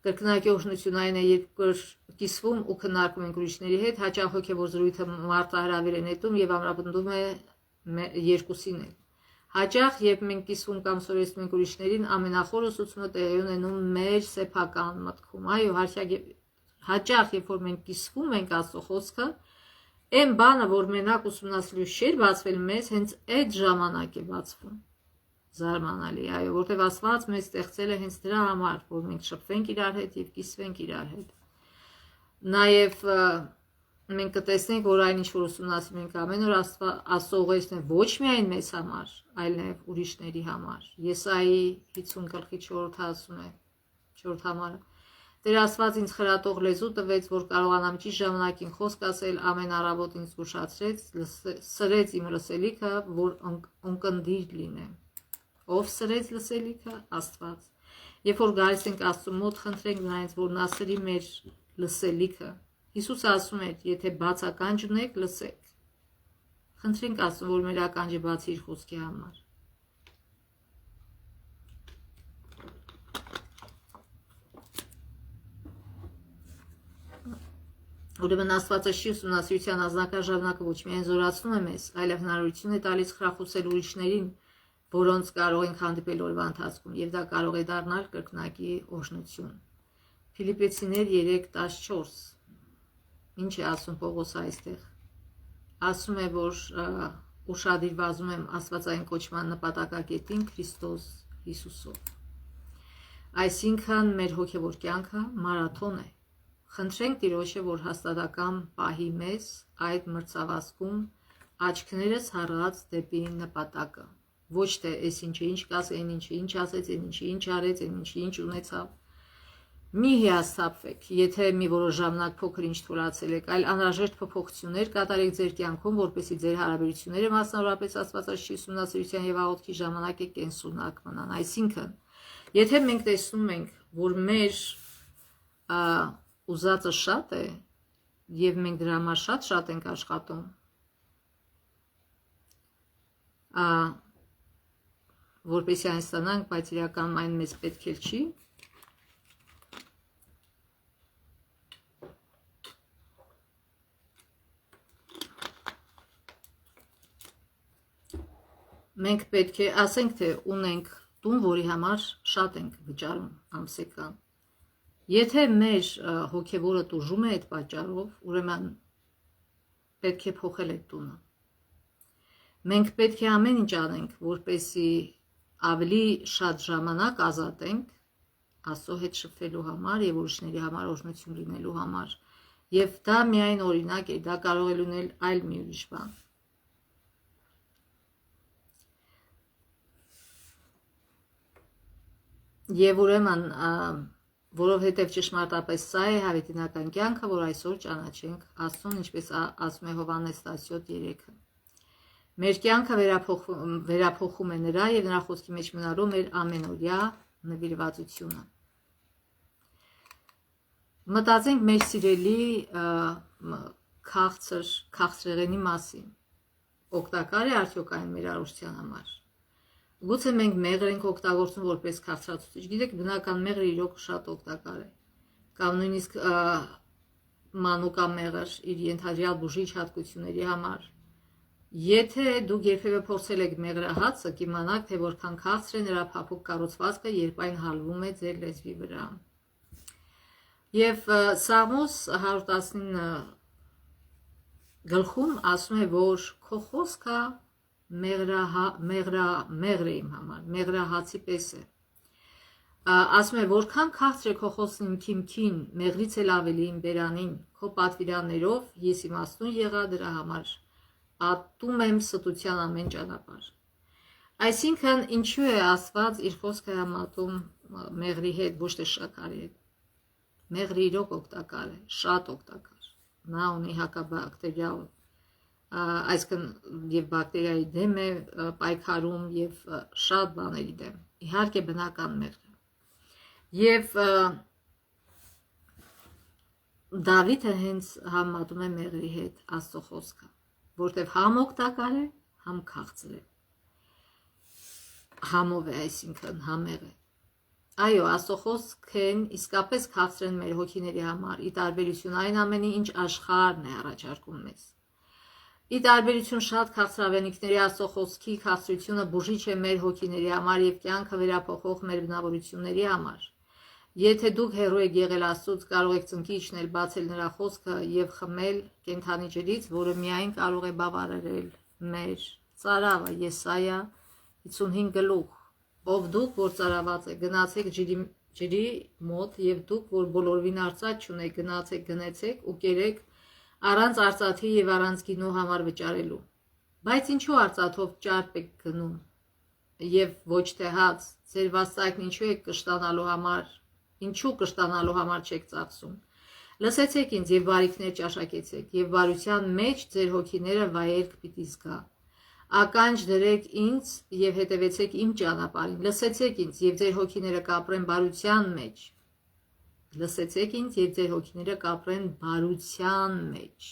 կրկնակի օրհնություն այն է, երբ կիսվում ու քննարկում ենք ուրիշների հետ, հաճախ հոգևոր զրույցը մարտահրավեր է նետում եւ ամրապնդում է երկուսին էլ։ Հաճախ, երբ մենք կիսվում կամ սորեցնում ենք ուրիշներին, ամենախորը ուսուցումը տեղի ունենում մեր սեփական մտքում։ Այո, հաճախ, երբ որ մենք կիսվում ենք Աստծո խոսքը, այն բանը, որ մենակ ուսումնասիրելու չէր բացվել մեզ, հենց այդ ժամանակ է բացվում։ Զարմանալի, այո, որտեղ Աստված մեզ ստեղծել է հենց դրա համար, որ մենք շփվենք իրար հետ եւ կիսվենք իրար հետ։ Նաեւ մենք կտեսնենք, որ այն ինչ որ ուսումնասիրում ենք ամեն օր Աստծո ուղերձն է ոչ միայն մեզ համար, այլ նաեւ ուրիշների համար։ Եսայի 50:4 ասում է, 4 համարը։ Տեր Աստված ինձ խրատող լեզու տվեց, որ կարողանամ ճիշտ ժամանակին խոսք ասել, ամեն առավոտ ինձ զգուշացրեց, սրեց իմ լսելիքը, որ ունկնդիր լինեմ։ Ով սրեց լսելիքը, Աստված։ Երբ որ գալիս ենք Աստծո մոտ, խնդրենք նրանից, որ նա սրի մեր լսելիքը։ Հիսուսը ասում էր, եթե բաց ականջ ունեք, լսեք։ Խնդրենք Աստծո, որ մեր ականջը բացի իր խոսքի համար։ Ուրեմն Աստվածաշունչի ուսումնասիրության անձնական ժամանակը ոչ միայն զորացնում է մեզ, այլև հնարավորություն է տալիս խրախուսել ուրիշներին որոնց կարող ենք հանդիպել օրվա ընթացքում, եւ դա կարող է դառնալ կրկնակի օրհնություն։ Ֆիլիպեցիներ 3:14 Ինչ է ասում Պողոսը այստեղ։ Ասում է, որ ուշադիր վազում եմ աստվածային կոչման նպատակակետին Քրիստոս Հիսուսով։ Այսինքն մեր հոգևոր կյանքը մարաթոն է։ Խնդրենք Տիրոջը, որ հաստատակամ պահի մեզ այդ մրցավազքում աչքներս հառած դեպի նպատակը, ոչ թե այս ինչը ինչ կաս, այն ինչը ինչ ասեց, այն ինչը ինչ արեց, այն ինչը ինչ ունեցավ։ Մի հիասթափվեք, եթե մի որոշ ժամանակ փոքր ինչ թույլատրել եք, այլ անհրաժեշտ փոփոխություններ կատարեք ձեր կյանքում, որպեսզի ձեր հարաբերությունները մասնավորապես աստվածաշնչի ուսումնասիրության եւ աղոթքի ժամանակ կենսունակ մնան։ Այսինքն, եթե մենք տեսնում ենք, որ մեր ուզածը շատ է եւ մենք դրա համար շատ ենք աշխատում, որպեսզի այն ստանանք, բայց իրականում այն մեզ պետք էլ չի, մենք պետք է ասենք, թե ունենք տուն, որի համար շատ ենք վճարում ամսեկան։ Եթե մեր հոգևորը տուժում է այդ պատճառով, ուրեմն պետք է փոխել այդ տունը։ Մենք պետք է ամեն ինչ անենք, որպեսզի ավելի շատ ժամանակ ազատենք Աստծո հետ շփվելու համար եւ ուրիշների համար օրհնություն լինելու համար։ Եվ դա միայն օրինակ է, դա կարող է լինել այլ մի ուրիշ բան։ Եվ ուրեմն, որովհետև ճշմարտապես սա է հավիտենական կյանքը, որ այսօր ճանաչենք Աստծուն, ինչպես ասում է Հովհաննես 17:3-ը։ Մեր կյանքը վերափոխում է նրա եւ նրա խոսքի մեջ մնալու մեր ամենօրյա նվիրվածությունը։ Մտածենք մեր սիրելի քաղցրեղենի մասին։ Օգտակար է արդյոք այն մեր առողջության համար։ Գուցե մենք մեղր ենք օգտագործում որպես քաղցրացուցիչ։ Գիտեք, բնական մեղրը իրոք շատ օգտակար է։ Կամ նույնիսկ մանուկա մեղր իր ենթադրյալ բուժիչ հատկությունների համար։ Եթե դուք երբևէ փորձել եք մեղրահացը, կիմանաք, թե որքան քաղցր է նրա փափուկ կառուցվածքը, երբ այն հալվում է ձեր լեզվի վրա։ Եվ Սաղմոս 119 ասում է, որ քո խոսքը մեղր է իմ համար, մեղրահացի պես է։ Ասում է, որքան քաղցր է քո խոսքն իմ քիմքին, մեղրից էլ ավելի իմ բերանին, քո պատվիրաններով ես իմաստուն եղա դրա համար, ատում եմ ստության ամեն ճանապարհ։ Այսինքն, ինչու է Աստված իր խոսքը համատում մեղրի հետ, ոչ թե շաքարի հետ։ Մեղրը իրոք օգտակար է, շատ օգտակար։ Նա ունի հակաբակտերիալ, այսինքն եւ բակտերիայի դեմ է պայքարում եւ շատ բաների դեմ։ Իհարկե բնական մեղրը։ Եվ Դավիթը հենց համատում է մեղրի հետ Աստծո խոսքը, որտեվ համ օգտակար է, համ քաղցր է։ Համով է, այսինքն համեղ է։ Այո, Աստծո խոսքն իսկապես քաղցր են մեր հոգիների համար, ի տարբերություն այն ամենի, ինչ աշխարհն է առաջարկում մեզ։ Ի տարբերություն շատ քաղցրավենիքների Աստծո խոսքի քաղցրությունը բուժիչ է մեր հոգիների համար եւ կյանքը վերափոխող մեր բնավորությունների համար։ Եթե դուք հեռու եք եղել Աստծուց, կարող եք ծնկի իջնել, բացել նրա խոսքը եւ խմել կենդանի ջրից, որը միայն կարող է բավարարել մեր ծարավը։ Եսայա 55:8 Ով դուք, որ ծարաված եք, գնացեք ջրի մոտ, եւ դուք, որ բոլորովին արծաթ չունեք, գնացեք, գնեցեք ու կերեք առանց արծաթի եւ առանց գինու համար վճարելու։ Բայց ինչու արծաթով ճարպ եք գնում եւ ոչ թե հաց, ձեր վաստակն ինչու եք կշտանալու համար, ինչու կշտանալու համար չեք ծախսում։ Լսեցեք ինձ եւ բարիքներ ճաշակեցեք, եւ բարության մեջ ձեր հոգիները վայելք պիտի զգա։ Ականջ դրեք ինձ եւ հետևեցեք իմ ճանապարհին։ Լսեցեք ինձ եւ ձեր հոգիները կապրեն բարության մեջ։ Լսեցեք ինձ եւ ձեր հոգիները կապրեն բարության մեջ։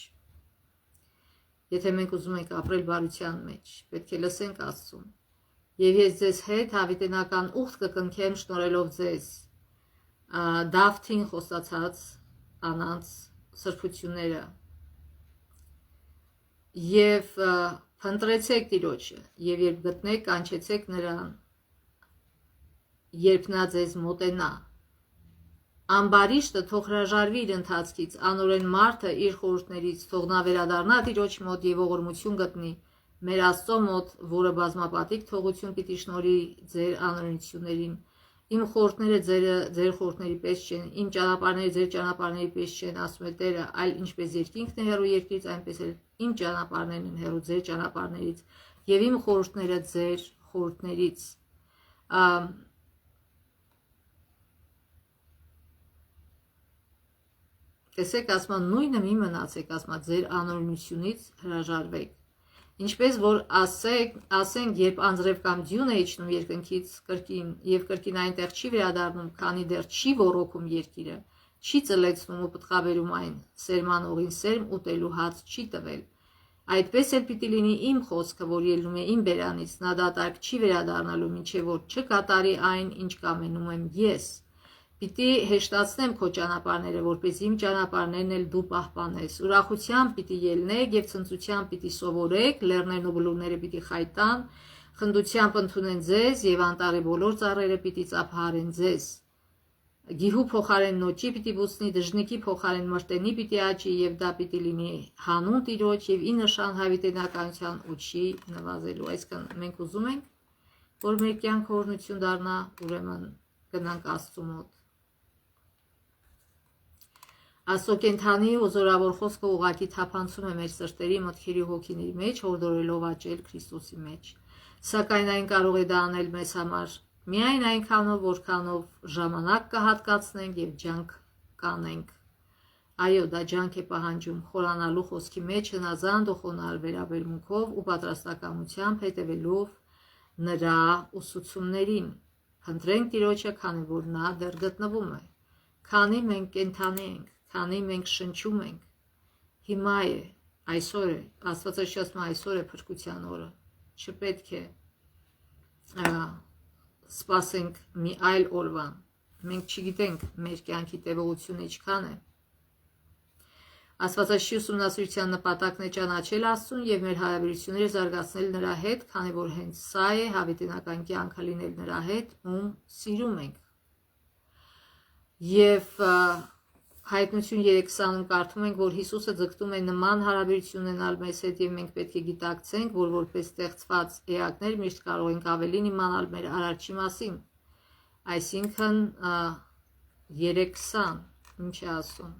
Եթե մենք ուզում ենք ապրել բարության մեջ, պետք է լսենք Աստծուն։ Եվ ես ձեզ հետ հավիտենական ուխտ կկնքեմ շնորհելով ձեզ Դավթին խոստացած անանց սրբությունները եւ Փնտրեցեք Տիրոջը, եւ երբ գտնեք, կանչեցեք նրան, երբ նա ձեզ մոտենա։ Ամբարիշտը թող հրաժարվի իր ընթացքից, անօրեն մարդը իր խորհուրդներից, թող նա վերադառնա Տիրոջ մոտ եւ ողորմություն գտնի, մեր Աստծո մոտ, որը բազմապատիկ թողություն պիտի շնորհի ձեր անօրենություններին։ Իմ խորհուրդները ձեր խորհուրդների պես չեն, իմ ճանապարհները ձեր ճանապարհների պես չեն, ասում է Տերը, այլ ինչպես երկինքն է հեռու երկրից, այնպես էլ իմ ճանապարհներն են հեռու ձեր ճանապարհներից, եւ իմ խորհուրդները ձեր խորհուրդներից։ Տեսեք, ասма նույնը մի մնացեք, ասма ձեր անօրենությունից հրաժարվեք։ Ինչպես որ ասենք, երբ անձրև կամ ձյուն է իջնում երկնքից կրկին, եւ կրկին այնտեղ չի վերադառնում, քանի դեռ չի ոռոգում երկիրը, չի ծլեցնում ու պտղաբերում այն, սերմանողին սերմ ուտելու հաց չի տվել։ Այդպես էլ պիտի լինի իմ խոսքը, որ ելնում է իմ բերանից, նա դատարկ չի վերադառնալու, մինչև որ չկատարի այն, ինչ կամենում եմ ես։ Պիտի հեշտացնեմ քո ճանապարհները, որպեսզի իմ ճանապարհներն էլ դու պահպանես։ Ուրախությամբ պիտի ելնեք եւ ցնծությամբ պիտի սովորեք, լեռներն ու բլուրները պիտի խայտան, խնդությամբ ընդունեն ձեզ եւ անտառի բոլոր ծառերը պիտի ծափահարեն ձեզ։ Գիհու փոխարեն նոճի պիտի բուսնի, դժնիկի փոխարեն մրտենի պիտի աճի եւ դա պիտի լինի հանուն Տիրոջ եւ ի նշան հավիտենականության ու չի նվազելու։ Այսինքն մենք ուզում ենք, որ մեր կյանքը օրհնություն դառնա, ուրեմն գնանք Աստծո մոտ։ Աստծո կենթանի ու զորավոր խոսքը ուղղակի թափանցում է մեր սրտերի, մտքերի ու հոգիների մեջ, հորդորելով աճել Քրիստոսի մեջ։ Սակայն այն կարող է դա անել մեզ համար միայն այնքանով, որքանով ժամանակ կհատկացնենք եւ ջանք կանենք։ Այո, դա ջանք է պահանջում, խորանալու խոսքի մեջ հնազանդ ու խոնարհ վերաբերմունքով ու պատրաստակամությամբ հետևելով նրա ուսուցումներին։ Փնտրենք Տիրոջը, քանի որ նա դեռ գտնվում է, քանի մենք կենթանի ենք, քանի մենք շնչում ենք։ Հիմա է, այսօր է, Աստվածաշունչը այսօր է փրկության օրը։ Չպետք է սպասենք մի այլ օրվան։ Մենք չգիտենք մեր կյանքի տևողությունը ինչքան է։ Աստվածաշունչի ուսումնասիրության նպատակն է ճանաչել Աստծուն եւ մեր հարաբերությունները զարգացնել նրա հետ, քանի որ հենց սա է հավիտենական կյանքը լինել նրա հետ, ում սիրում ենք։ Եվ Հայտնություն 3:20-ում կարդում ենք, որ Հիսուսը ձգտում է նման հարաբերություն ունենալ մեզ հետ եւ մենք պետք է գիտակցենք, որ որպես ստեղծված էակներ միշտ կարող ենք ավելին իմանալ մեր արարչի մասին։ Այսինքն 3:20 ինչ է ասում։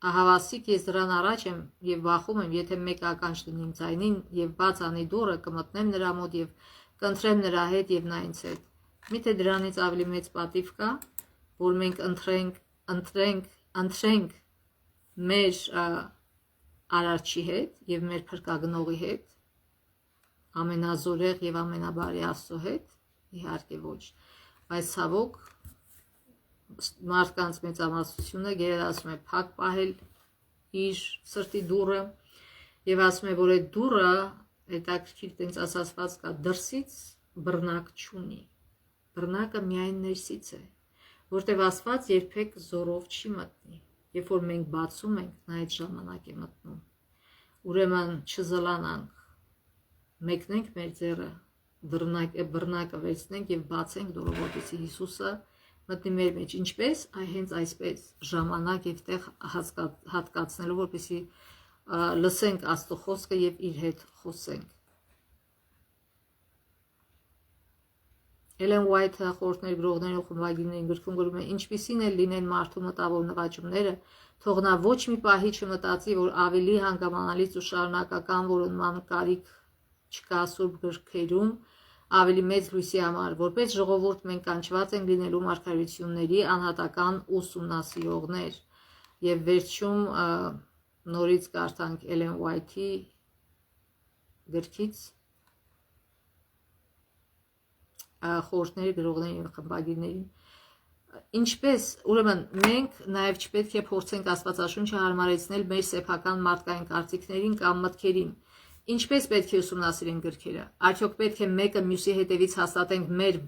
Ահավասիկ ես դրան առաջ եմ եւ վախում եմ, եթե մեկ ականջ դնիմ ձայնին եւ բաց անի դուռը, կմտնեմ նրա մոտ եւ կընտրեմ նրա հետ եւ նա ինձ հետ։ Միթե դրանից ավելի մեծ պատիվ կա, որ մենք ընտրենք մեր արարչի հետ եւ մեր փրկագնողի հետ, ամենազորեղ եւ ամենաբարի Աստծո հետ, իհարկե ոչ, բայց ցավոք մարդկանց մեծամասնությունը գերադասում է փակ պահել իր սրտի դուռը եւ ասում է, որ այդ դուռը հետաքրքիր տենց ասացված կա, դրսից բռնակ չունի, բռնակը միայն ներսից է, որտեվ Աստված երբեք զորով չի մտնի, երբ որ մենք բացում ենք, նա այդ ժամանակ է մտնում։ Ուրեմն չզլանանք, մեկնենք մեր ձեռը, բռնակը վերցնենք եւ բացենք դուռը, որպեսզի Հիսուսը մտնի մեր մեջ, ինչպես, հենց այսպես, ժամանակ եւ տեղ հատկացնելով, որպեսզի լսենք Աստծո խոսքը եւ իր հետ խոսենք։ Էլեն Ուայթը խորհուրդներ գրողների ու խմբագիրների գրքում գրում է. ինչպիսին էլ լինեն մարդու մտավոր նվաճումները, թող նա ոչ մի պահի չմտածի, որ ավելի հանգամանալից ու շարունակական որոնման կարիք չկա Սուրբ գրքերում ավելի մեծ լույսի համար, որպես ժողովուրդ մենք կանչված ենք լինելու մարգարեությունների անհատական ուսումնասիրողներ։ Եվ վերջում նորից կարդանք Էլեն Ուայթի գրքից խորհուրդների գրողներին եւ խմբագիրներին։ Ինչպես, ուրեմն մենք նաեւ չպետք է փորձենք Աստվածաշունչը հարմարեցնել մեր սեփական մարդկային կարծիքներին կամ մտքերին։ Ինչպես պետք է ուսումնասիրենք գրքերը։ Արդյոք պետք է մեկը մյուսի հետևից հաստատենք մեր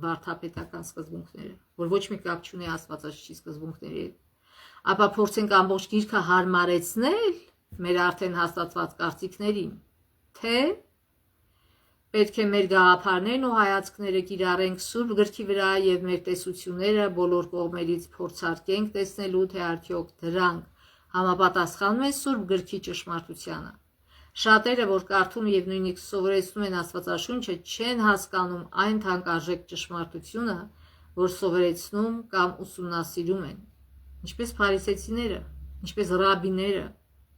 վարդապետական սկզբունքները, որ ոչ մի կապ չունի Աստվածաշունչի սկզբունքների հետ։ Ապա փորձենք ամբողջ գիրքը հարմարեցնել մեր արդեն հաստատված կարծիքներին, թե պետք է մեր գաղափարներն ու հայացքները կիրառենք Սուրբ գրքի վրա եւ մեր տեսությունները բոլոր կողմերից փորձարկենք տեսնելու, թե արդյոք դրանք համապատասխանում են Սուրբ գրքի ճշմարտությանը։ Շատերը, որ կարդում եւ նույնիսկ սովորեցնում են Աստվածաշունչը, չեն հասկանում այն թանկարժեք ճշմարտությունը, որ սովորեցնում կամ ուսումնասիրում են, ինչպես փարիսեցիները, ինչպես ռաբիները,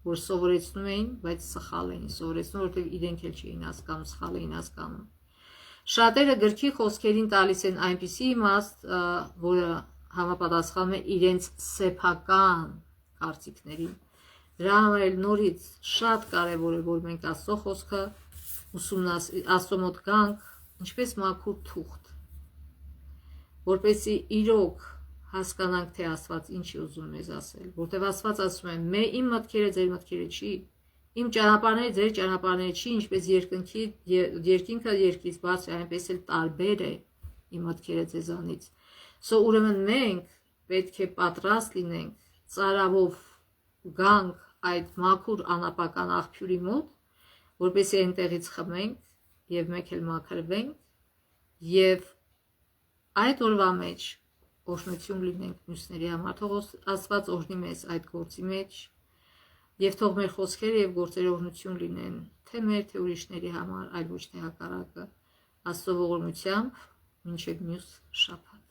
որ սովորեցնում էին, բայց սխալ էին սովորեցնում, որովհետև իրենք էլ չէին հասկանում, սխալ էին հասկանում։ Շատերը գրքի խոսքերին տալիս են այնպիսի իմաստ, որը համապատասխանում է իրենց սեփական կարծիքներին։ Դրա համար էլ նորից շատ կարևոր է, որ մենք Աստծո խոսքը Աստծո մոտ գանք, ինչպես մաքուր թուղթ, որպեսզի իրոք հասկանանք, թե Աստված ինչ է ուզում մեզ ասել, որտեղ Աստված ասում է. «Իմ մտքերը ձեր մտքերը չի, իմ ճանապարհները ձեր ճանապարհները չի, ինչպես երկինքը երկրից բարձր է, այնպես էլ տարբեր է իմ մտքերը ձեզանից»։ Ուրեմն մենք պետք է պատրաստ լինենք ծարավով գանք այդ մաքուր անապական աղբյուրի մոտ, որպեսզի այնտեղից խմենք եւ մեկ էլ մաքրվենք եւ այդ օրվա մեջ օրհնություն լինենք մյուսների համար։ Թող Աստված օրհնի մեզ այդ գործի մեջ եւ թող մեր խոսքերը եւ գործերը օրհնություն լինեն թե մեր, թե ուրիշների համար, այլ ոչ թե հակառակը։ Աստծո ողորմությամբ մինչև մյուս շաբաթ։